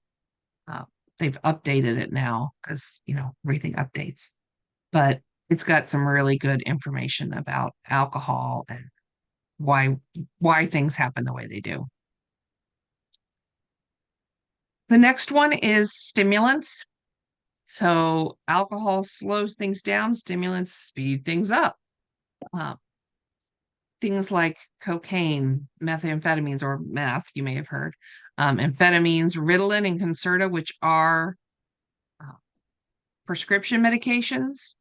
they've updated it now because everything updates. But it's got some really good information about alcohol and why things happen the way they do. The next one is stimulants. So alcohol slows things down, stimulants speed things up. Things like cocaine, methamphetamines, or meth, you may have heard, amphetamines, Ritalin, and Concerta, which are prescription medications.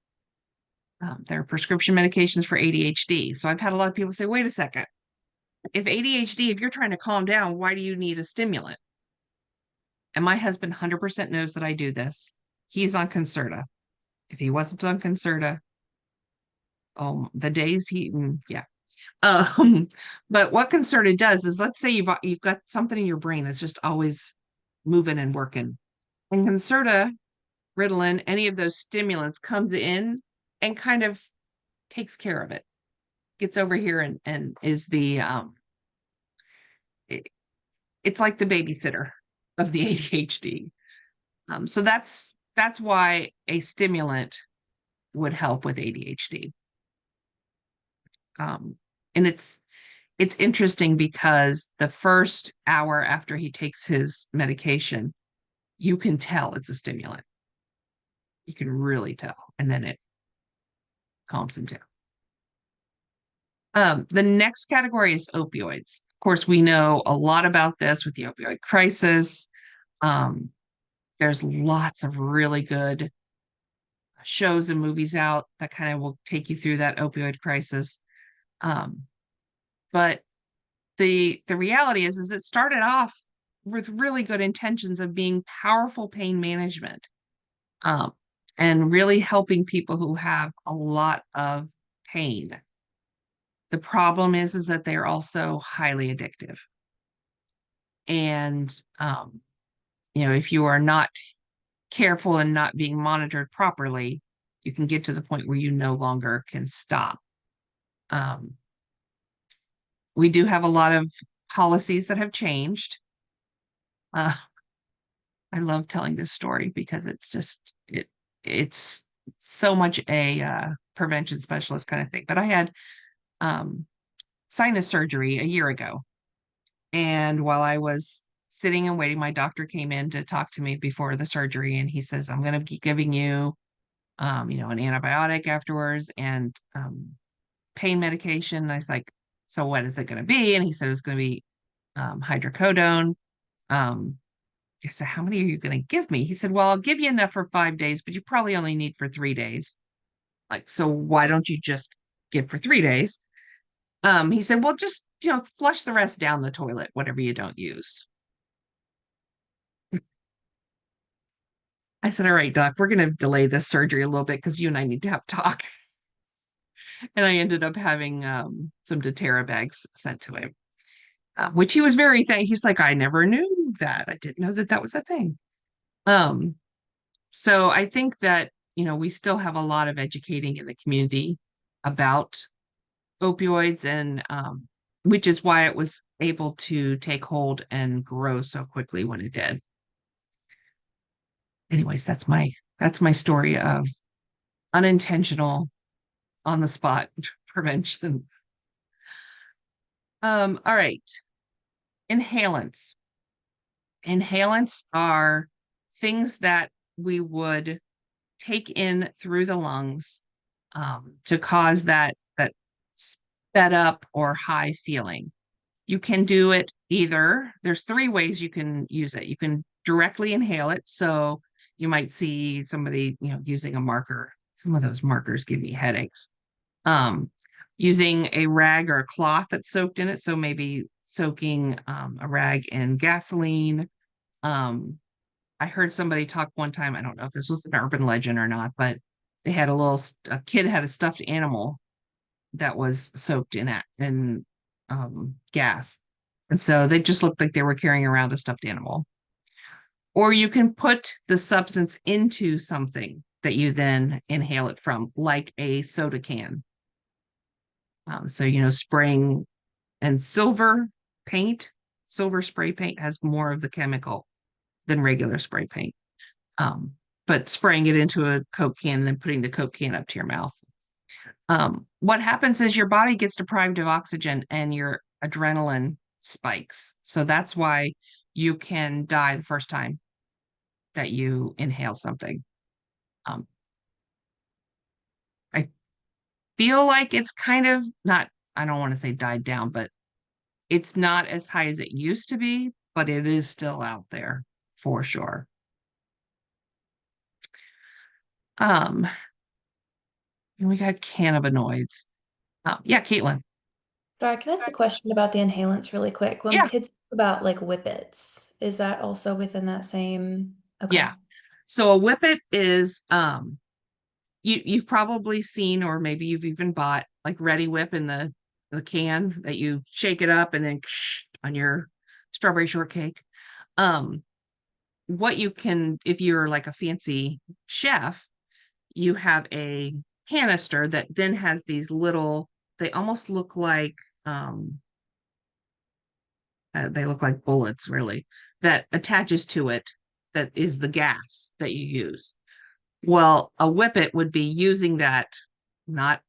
They're prescription medications for ADHD. So I've had a lot of people say, wait a second, if you're trying to calm down, why do you need a stimulant? And my husband 100% knows that I do this. He's on Concerta. If he wasn't on Concerta, the days yeah. But what Concerta does is, let's say you've got something in your brain that's just always moving and working. And Concerta, Ritalin, any of those stimulants comes in and kind of takes care of it. Gets over here and is it's like the babysitter of the ADHD. So that's why a stimulant would help with ADHD. And it's interesting because the first hour after he takes his medication, you can tell it's a stimulant. You can really tell. And then it calms him down. The next category is opioids. Of course, we know a lot about this with the opioid crisis. There's lots of really good shows and movies out that kind of will take you through that opioid crisis. But the reality is it started off with really good intentions of being powerful pain management, and really helping people who have a lot of pain. The problem is that they're also highly addictive. And if you are not careful and not being monitored properly, you can get to the point where you no longer can stop. We do have a lot of policies that have changed. I love telling this story because it's so much a prevention specialist kind of thing. But I had sinus surgery a year ago, and while I was sitting and waiting, my doctor came in to talk to me before the surgery, and he says, I'm going to be giving you an antibiotic afterwards and pain medication. And I was like, so what is it going to be? And he said it's going to be hydrocodone. I said, how many are you going to give me? He said, well, I'll give you enough for 5 days, but you probably only need for 3 days. Like, so why don't you just give for 3 days? He said, well, just, flush the rest down the toilet, whatever you don't use. I said, all right, doc, we're going to delay this surgery a little bit because you and I need to have a talk. And I ended up having some doTERRA bags sent to him, which he was very he's like, I never knew that. I didn't know that that was a thing. Um, so I think that, we still have a lot of educating in the community about opioids, and which is why it was able to take hold and grow so quickly when it did. Anyways, that's my story of unintentional on the spot prevention. All right. Inhalants. Inhalants are things that we would take in through the lungs to cause that sped up or high feeling. You can do it either, there's three ways you can use it. You can directly inhale it. So you might see somebody, using a marker. Some of those markers give me headaches. Using a rag or a cloth that's soaked in it. So maybe soaking a rag in gasoline. I heard somebody talk one time, I don't know if this was an urban legend or not, but they had a kid had a stuffed animal that was soaked in gas. And so they just looked like they were carrying around a stuffed animal. Or you can put the substance into something that you then inhale it from, like a soda can. So, spraying and silver spray paint has more of the chemical than regular spray paint. But spraying it into a Coke can and then putting the Coke can up to your mouth. What happens is your body gets deprived of oxygen and your adrenaline spikes. So that's why you can die the first time that you inhale something. I feel like it's kind of not, I don't want to say died down, but it's not as high as it used to be, but it is still out there for sure. And we got cannabinoids. Yeah, Caitlin. Sorry, can I ask a question about the inhalants really quick? When Yeah. kids talk about like whippets, is that also within that same? Okay. Yeah. So a whippet is you've probably seen, or maybe you've even bought, like Ready Whip in the can that you shake it up and then on your strawberry shortcake. What you can, if you're like a fancy chef, you have a canister that then has these little, they almost look like they look like bullets, really, that attaches to it, that is the gas that you use. Well, a whippet would be using that not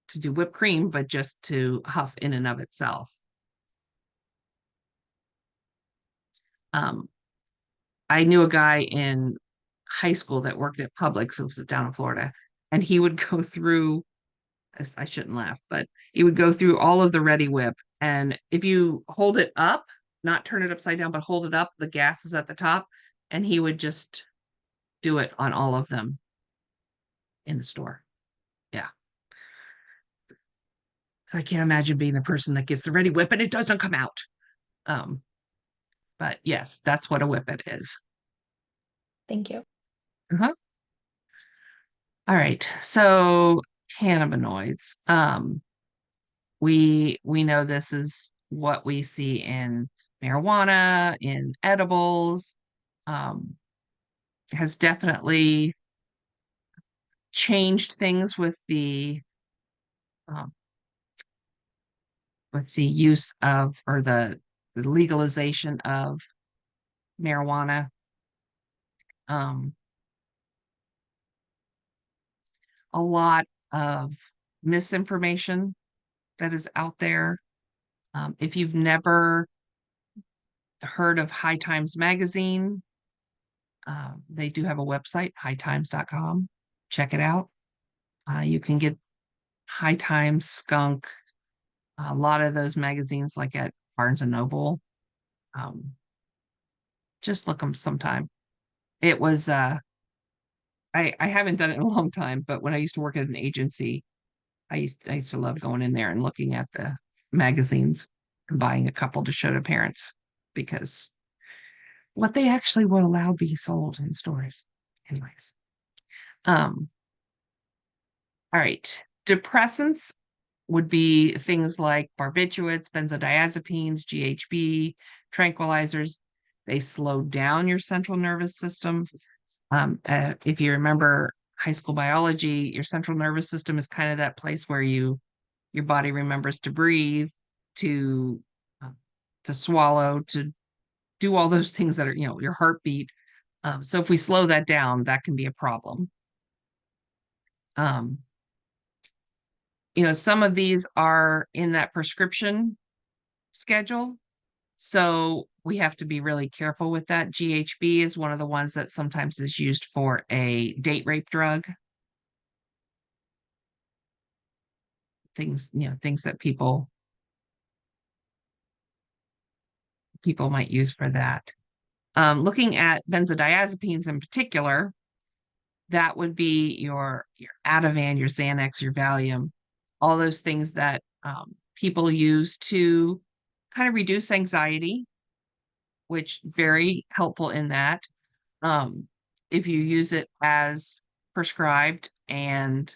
to do whipped cream, but just to huff in and of itself. I knew a guy in high school that worked at Publix, it was down in Florida, and he would go through, I shouldn't laugh, but he would go through all of the Ready Whip. And if you hold it up, not turn it upside down, but hold it up, the gas is at the top, and he would just do it on all of them in the store. Yeah. So I can't imagine being the person that gets the Ready Whip and it doesn't come out. But yes, that's what a whippet is. Thank you. Uh-huh. All right. So cannabinoids. We know this is what we see in marijuana, in edibles. Has definitely changed things um, with the use of, or the legalization of marijuana. A lot of misinformation that is out there. If you've never heard of High Times Magazine, they do have a website, hightimes.com. Check it out. You can get High Times, Skunk, a lot of those magazines, like at Barnes and Noble. Just look them sometime. It was I haven't done it in a long time, but when I used to work at an agency, I used to love going in there and looking at the magazines and buying a couple to show to parents, because what they actually will allow be sold in stores. Anyways. All right. Depressants would be things like barbiturates, benzodiazepines, GHB, tranquilizers. They slow down your central nervous system. If you remember high school biology, your central nervous system is kind of that place where your body remembers to breathe, to swallow, to do all those things that are, your heartbeat. So if we slow that down, that can be a problem. Some of these are in that prescription schedule. So we have to be really careful with that. GHB is one of the ones that sometimes is used for a date rape drug. Things that people might use for that. Looking at benzodiazepines in particular, that would be your Ativan, your Xanax, your Valium, all those things that people use to kind of reduce anxiety, which very helpful in that. If you use it as prescribed and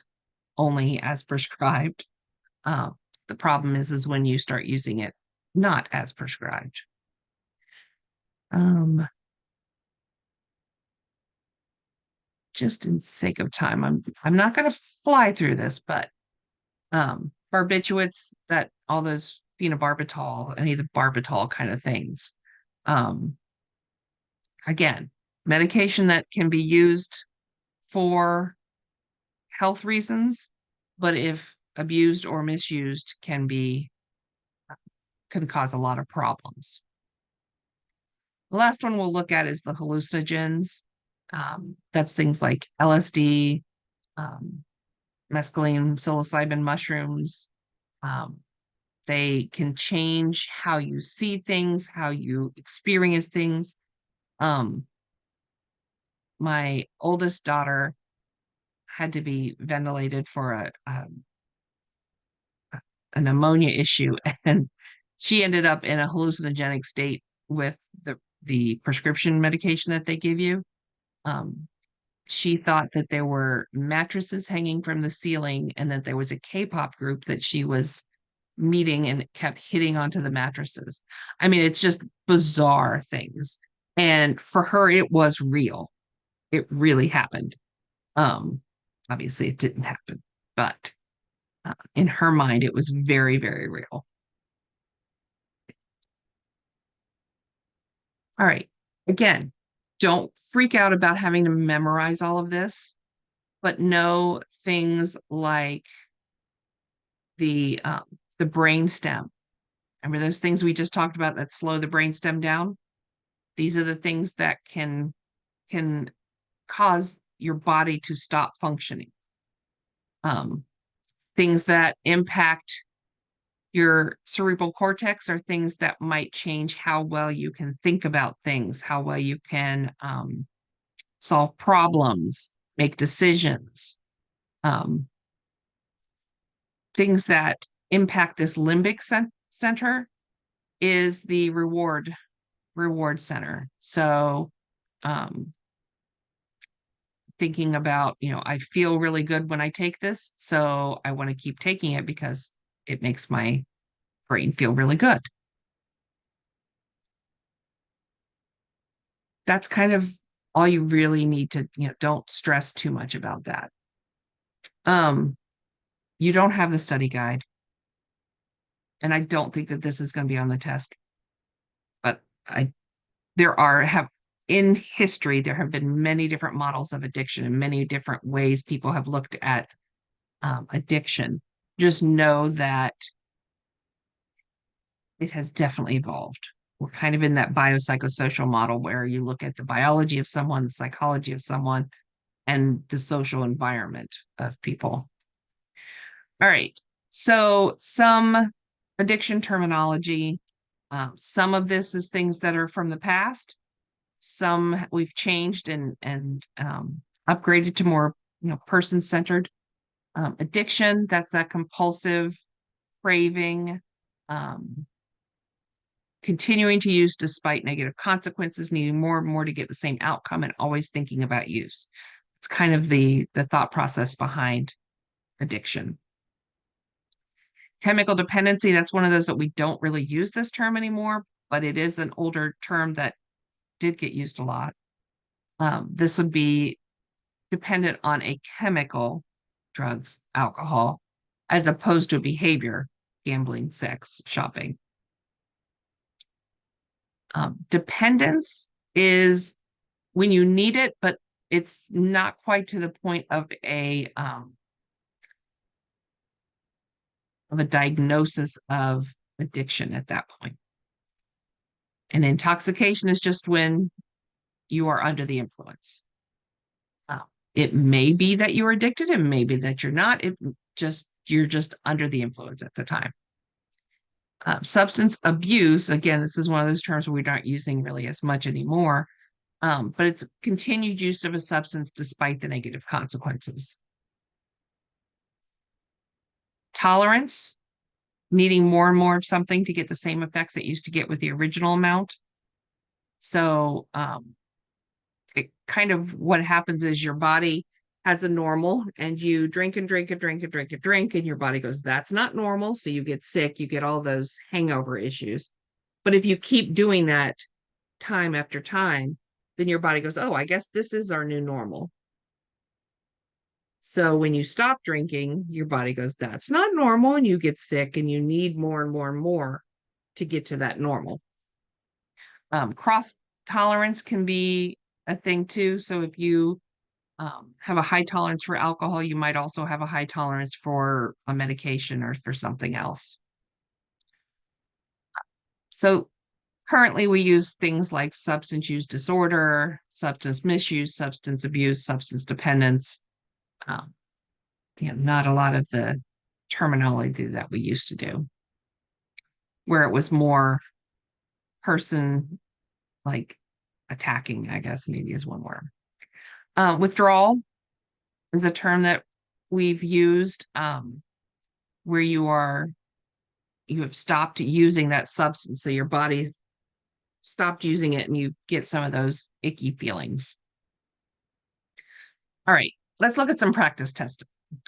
only as prescribed, the problem is when you start using it not as prescribed. Just in sake of time, I'm not going to fly through this, but barbiturates, that all those phenobarbital, any of the barbital kind of things. Again, medication that can be used for health reasons, but if abused or misused can cause a lot of problems. The last one we'll look at is the hallucinogens. That's things like LSD, mescaline, psilocybin mushrooms. They can change how you see things, how you experience things. My oldest daughter had to be ventilated for a pneumonia issue, and she ended up in a hallucinogenic state with the prescription medication that they give you. She thought that there were mattresses hanging from the ceiling and that there was a K-pop group that she was meeting and kept hitting onto the mattresses. I mean, it's just bizarre things. And for her, it was real. It really happened. Obviously it didn't happen, but in her mind, it was very, very real. All right. Again, don't freak out about having to memorize all of this, but know things like the brainstem. Remember those things we just talked about that slow the brainstem down? These are the things that can cause your body to stop functioning. Things that impact your cerebral cortex are things that might change how well you can think about things, how well you can solve problems, make decisions. Things that impact this limbic center is the reward center. So thinking about, I feel really good when I take this, so I want to keep taking it because it makes my brain feel really good. That's kind of all you really need to, don't stress too much about that. You don't have the study guide, and I don't think that this is going to be on the test, but in history, there have been many different models of addiction and many different ways people have looked at addiction. Just know that it has definitely evolved. We're kind of in that biopsychosocial model where you look at the biology of someone, the psychology of someone, and the social environment of people. All right. So some addiction terminology. Some of this is things that are from the past. Some we've changed and upgraded to more, person-centered. Addiction, that's that compulsive craving, continuing to use despite negative consequences, needing more and more to get the same outcome, and always thinking about use. It's kind of the thought process behind addiction. Chemical dependency, that's one of those that we don't really use this term anymore, but it is an older term that did get used a lot. This would be dependent on a chemical, drugs, alcohol, as opposed to behavior, gambling, sex, shopping. Dependence is when you need it, but it's not quite to the point of a diagnosis of addiction at that point. And intoxication is just when you are under the influence. It may be that you're addicted, it may be that you're not. You're just under the influence at the time. Substance abuse, again, this is one of those terms we're not using really as much anymore, but it's continued use of a substance despite the negative consequences. Tolerance, needing more and more of something to get the same effects it used to get with the original amount. So it kind of what happens is your body has a normal and you drink and drink and drink and drink and drink, and your body goes, that's not normal. So you get sick, you get all those hangover issues. But if you keep doing that time after time, then your body goes, oh, I guess this is our new normal. So when you stop drinking, your body goes, that's not normal, and you get sick and you need more and more and more to get to that normal. Cross tolerance can be a thing too. So if you have a high tolerance for alcohol, you might also have a high tolerance for a medication or for something else. So currently we use things like substance use disorder, substance misuse, substance abuse, substance dependence. Not a lot of the terminology that we used to do, where it was more person like attacking, I guess maybe is one word. Withdrawal is a term that we've used where you have stopped using that substance. So your body's stopped using it and you get some of those icky feelings. All right, let's look at some practice test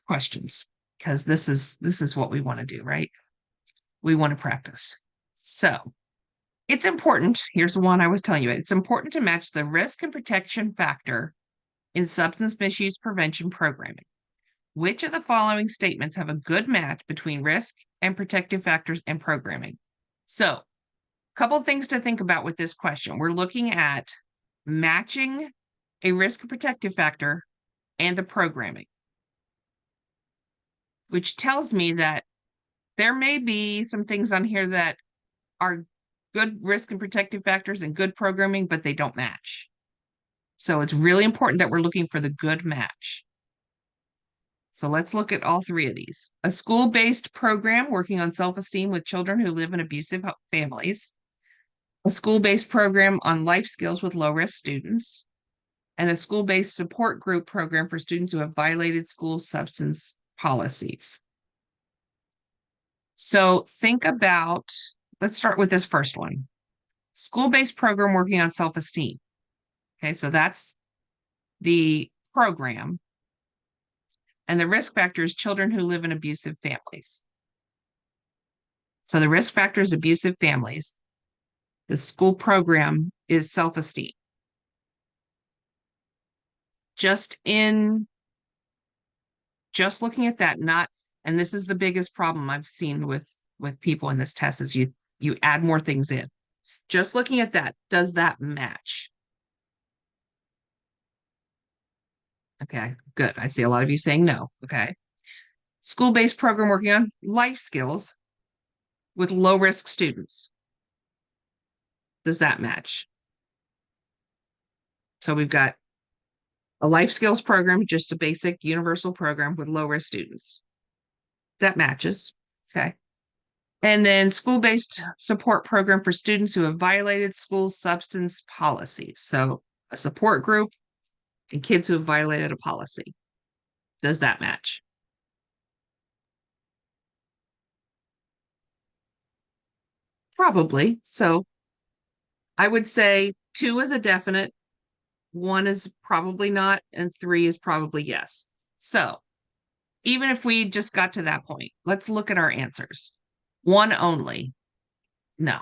questions, because this is what we want to do, right? We want to practice. So it's important. Here's the one I was telling you. It's important to match the risk and protection factor in substance misuse prevention programming. Which of the following statements have a good match between risk and protective factors and programming? So, a couple of things to think about with this question. We're looking at matching a risk and protective factor and the programming, which tells me that there may be some things on here that are good risk and protective factors and good programming, but they don't match. So it's really important that we're looking for the good match. So let's look at all three of these. A school-based program working on self-esteem with children who live in abusive families. A school-based program on life skills with low-risk students. And a school-based support group program for students who have violated school substance policies. So think about, let's start with this first one. School-based program working on self-esteem. Okay, so that's the program. And the risk factor is children who live in abusive families. So the risk factor is abusive families. The school program is self-esteem. Just looking at that, and this is the biggest problem I've seen with people in this test is you add more things in. Just looking at that, does that match? Okay, good. I see a lot of you saying no. Okay. School-based program working on life skills with low-risk students. Does that match? So we've got a life skills program, just a basic universal program with low-risk students. That matches. Okay. And then school-based support program for students who have violated school substance policies. So a support group and kids who have violated a policy. Does that match? Probably. So I would say 2 is a definite, 1 is probably not, and 3 is probably yes. So even if we just got to that point, let's look at our answers. One only. No,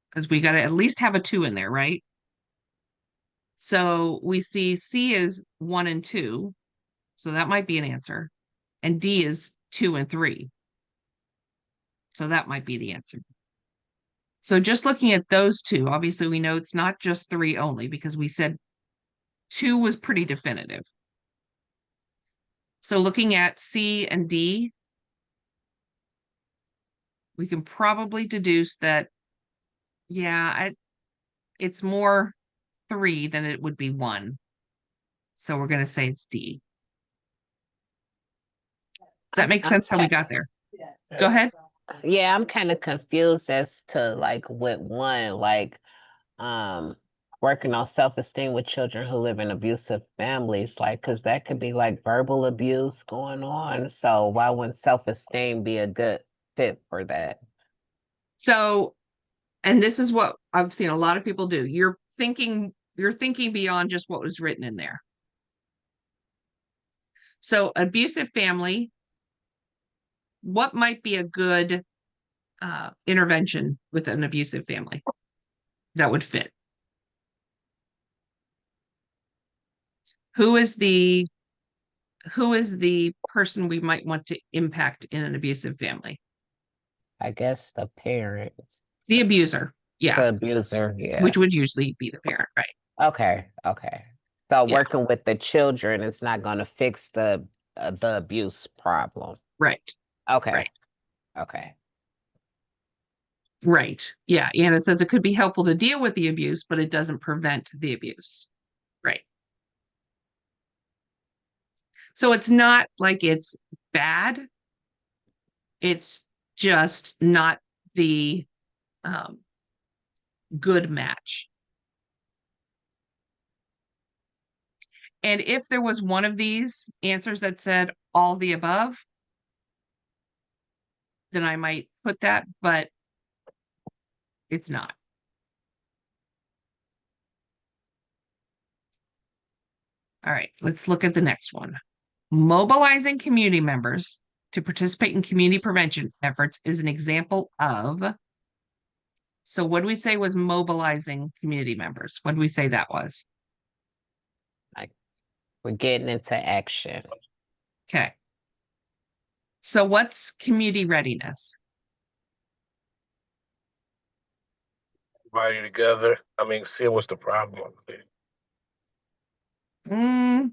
because we got to at least have a 2 in there, right? So we see C is 1 and 2. So that might be an answer. And D is 2 and 3. So that might be the answer. So just looking at those two, obviously we know it's not just 3 only because we said 2 was pretty definitive. So looking at C and D, we can probably deduce that, yeah, it's more 3 than it would be 1. So we're going to say it's D. Does that make sense how we got there? Go ahead. Yeah, I'm kind of confused as to like with one, like working on self-esteem with children who live in abusive families, like because that could be like verbal abuse going on. So why wouldn't self-esteem be a good fit for that? So, and this is what I've seen a lot of people do. You're thinking beyond just what was written in there. So abusive family, what might be a good intervention with an abusive family that would fit? Who is the person we might want to impact in an abusive family? I guess the parents, The abuser, yeah, the abuser, yeah. which would usually be the parent, right? Okay, okay. So Yeah. working with the children is not going to fix the abuse problem. Right. Okay. Right. Okay. Right. Yeah. Anna says it could be helpful to deal with the abuse, but it doesn't prevent the abuse. Right. So it's not like it's bad. It's just not the good match. And if there was one of these answers that said all the above, then I might put that, but it's not. All right, let's look at the next one. Mobilizing community members to participate in community prevention efforts is an example of. So what do we say was mobilizing community members? What do we say that was? Like we're getting into action. Okay. So what's community readiness? Everybody together. I mean, seeing what's the problem. Mm,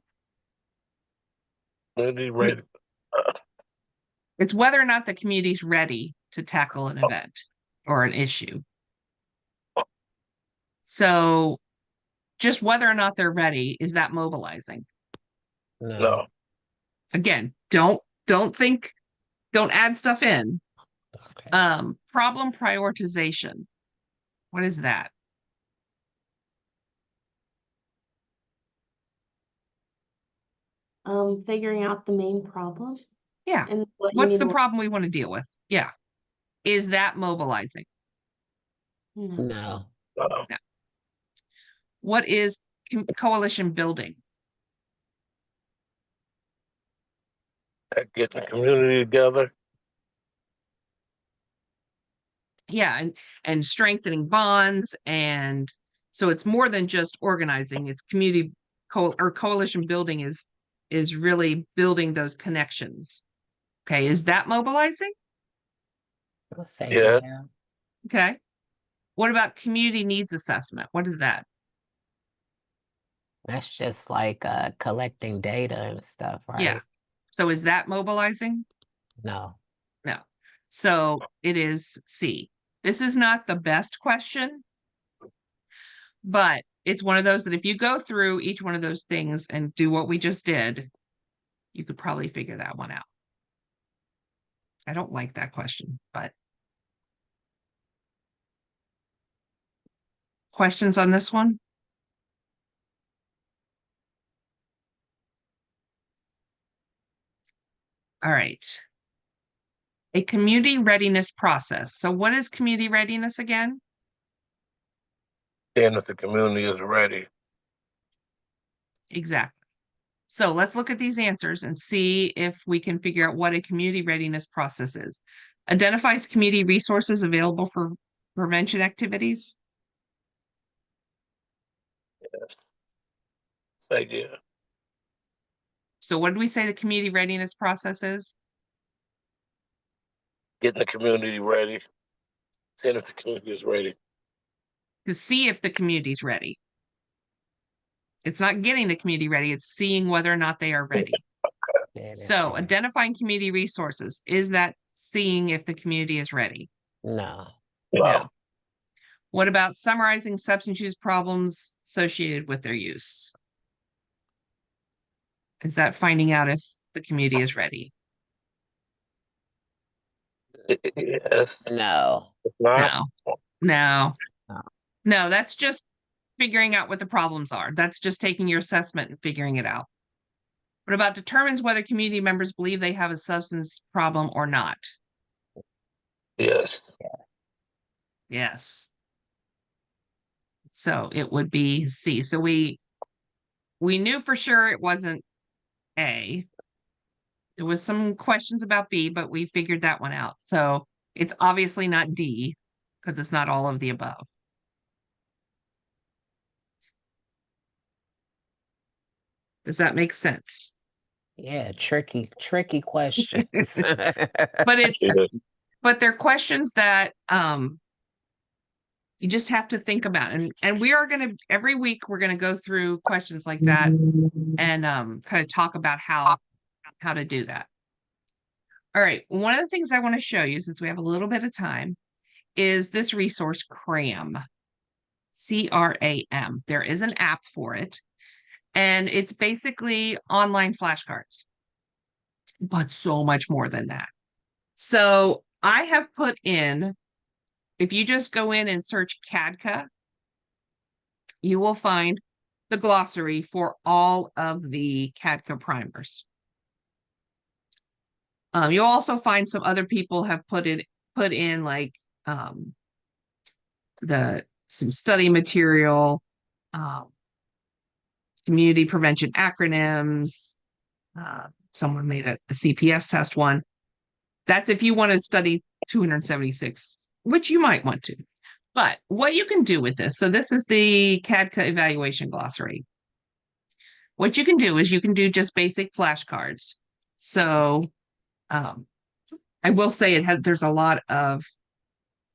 Community ready. it's whether or not the community's ready to tackle an event or an issue. So just whether or not they're ready, is that mobilizing? No. No. Again, don't add stuff in. Okay. Problem prioritization. What is that? Figuring out the main problem Yeah. and what you What's need the to work. problem we want to deal with? Yeah. Is that mobilizing? No. No. No. What is coalition building? Getting the community together. Yeah, and strengthening bonds, and so it's more than just organizing. It's community or coalition building is really building those connections. Okay, is that mobilizing? I'll say Yeah. yeah. Okay. What about community needs assessment? What is that? That's just like collecting data and stuff, right? Yeah. So is that mobilizing? No. No. So it is C. This is not the best question, but it's one of those that if you go through each one of those things and do what we just did, you could probably figure that one out. I don't like that question, but questions on this one? All right. A community readiness process. So what is community readiness again? Seeing if the community is ready. Exactly. So let's look at these answers and see if we can figure out what a community readiness process is. Identifies community resources available for prevention activities. Yes. Thank you. So what did we say the community readiness process is? Getting the community ready. Seeing if the community is ready. To see if the community's ready. It's not getting the community ready, it's seeing whether or not they are ready. Yeah, that's So right. identifying community resources, is that seeing if the community is ready? No. No. What about summarizing substance use problems associated with their use? Is that finding out if the community is ready? Yes. No. It's not. No, no, No. no, that's just figuring out what the problems are. That's just taking your assessment and figuring it out. What about determines whether community members believe they have a substance problem or not? Yes. Yes. So it would be C. So we knew for sure it wasn't A. There was some questions about B, but we figured that one out. So it's obviously not D because it's not all of the above. Does that make sense? Yeah, tricky questions. But it's Yes. but they're questions that you just have to think about. And we are gonna every week we're gonna go through questions like that and kind of talk about how to do that. All right, one of the things I want to show you, since we have a little bit of time, is this resource CRAM. CRAM. There is an app for it, and it's basically online flashcards, but so much more than that. So I have put in, if you just go in and search CADCA, you will find the glossary for all of the CADCA primers. You'll also find some other people have put in like some study material, community prevention acronyms. Someone made a CPS test one. That's if you want to study 276, which you might want to. But what you can do with this, so this is the CADCA evaluation glossary. What you can do is you can do just basic flashcards. So I will say there's a lot of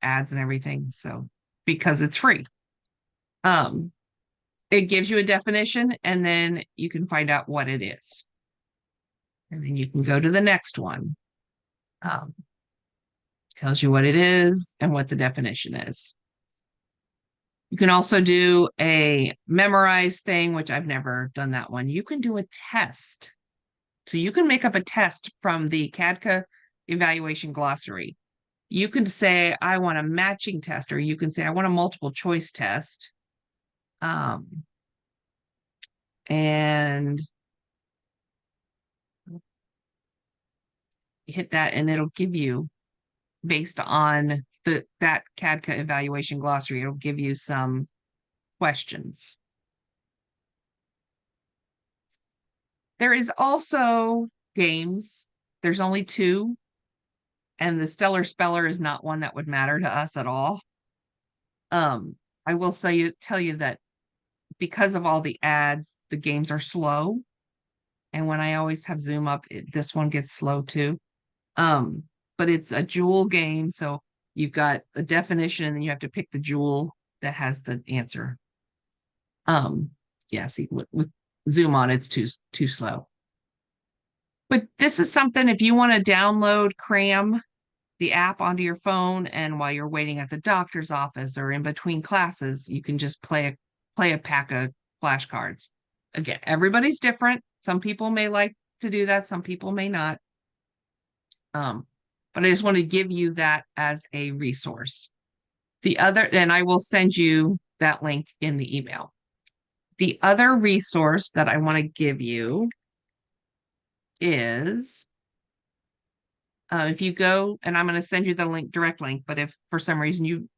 ads and everything, so because it's free. It gives you a definition and then you can find out what it is. And then you can go to the next one. Tells you what it is and what the definition is. You can also do a memorize thing, which I've never done that one. You can do a test. So you can make up a test from the CADCA evaluation glossary. You can say, I want a matching test, or you can say, I want a multiple choice test. And hit that and it'll give you, based on that CADCA evaluation glossary, it'll give you some questions. There is also games. There's only 2, and the Stellar Speller is not one that would matter to us at all. I will tell you that because of all the ads, the games are slow. And when I always have Zoom up, this one gets slow too. But it's a jewel game, so you've got a definition and then you have to pick the jewel that has the answer. Yeah, see, with Zoom on, it's too slow. But this is something, if you want to download CRAM, the app, onto your phone, and while you're waiting at the doctor's office or in between classes, you can just play a pack of flashcards. Again, everybody's different. Some people may like to do that, some people may not. But I just want to give you that as a resource. And I will send you that link in the email. The other resource that I want to give you is, if you go, and I'm going to send you the direct link, but if for some reason you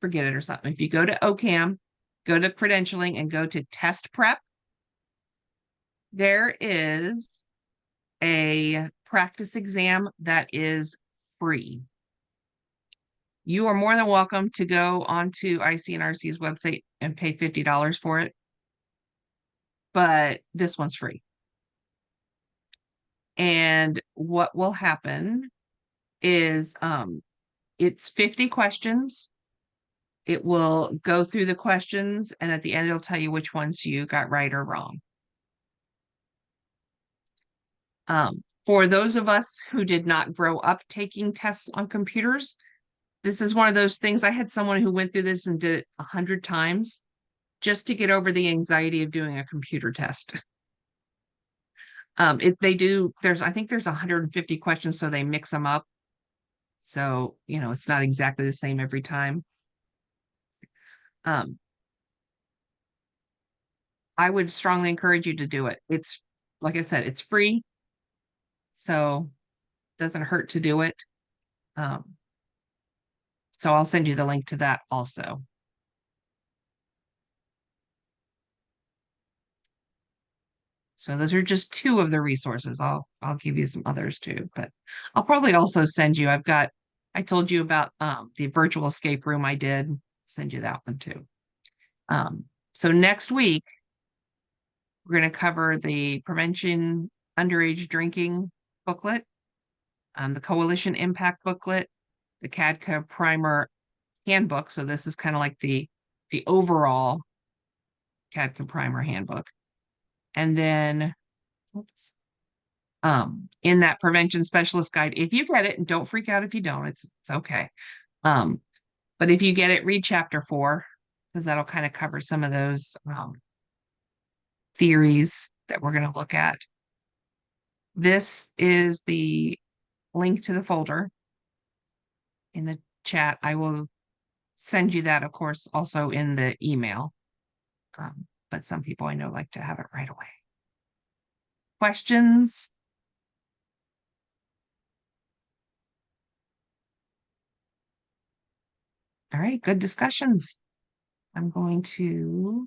forget it or something, if you go to OCAM, go to credentialing and go to test prep, There is a practice exam that is free. You are more than welcome to go onto ICNRC's website and pay $50 for it, but this one's free. And what will happen is it's 50 questions. It will go through the questions, and at the end, it'll tell you which ones you got right or wrong. For those of us who did not grow up taking tests on computers, this is one of those things. I had someone who went through this and did it 100 times just to get over the anxiety of doing a computer test. I think there's 150 questions, so they mix them up. So, it's not exactly the same every time. I would strongly encourage you to do it. It's, like I said, it's free, so it doesn't hurt to do it. So I'll send you the link to that also. So those are just two of the resources. I'll give you some others too, but I'll probably also send you, I told you about the virtual escape room I did, send you that one too. So next week, we're going to cover the prevention underage drinking booklet, the coalition impact booklet, the CADCA primer handbook. So this is kind of like the overall CADCA primer handbook. And then, oops, in that prevention specialist guide, if you get it, and don't freak out if you don't, it's okay. But if you get it, read chapter 4, because that'll kind of cover some of those theories that we're going to look at. This is the link to the folder in the chat. I will send you that, of course, also in the email. But some people I know like to have it right away. Questions? All right, good discussions. I'm going to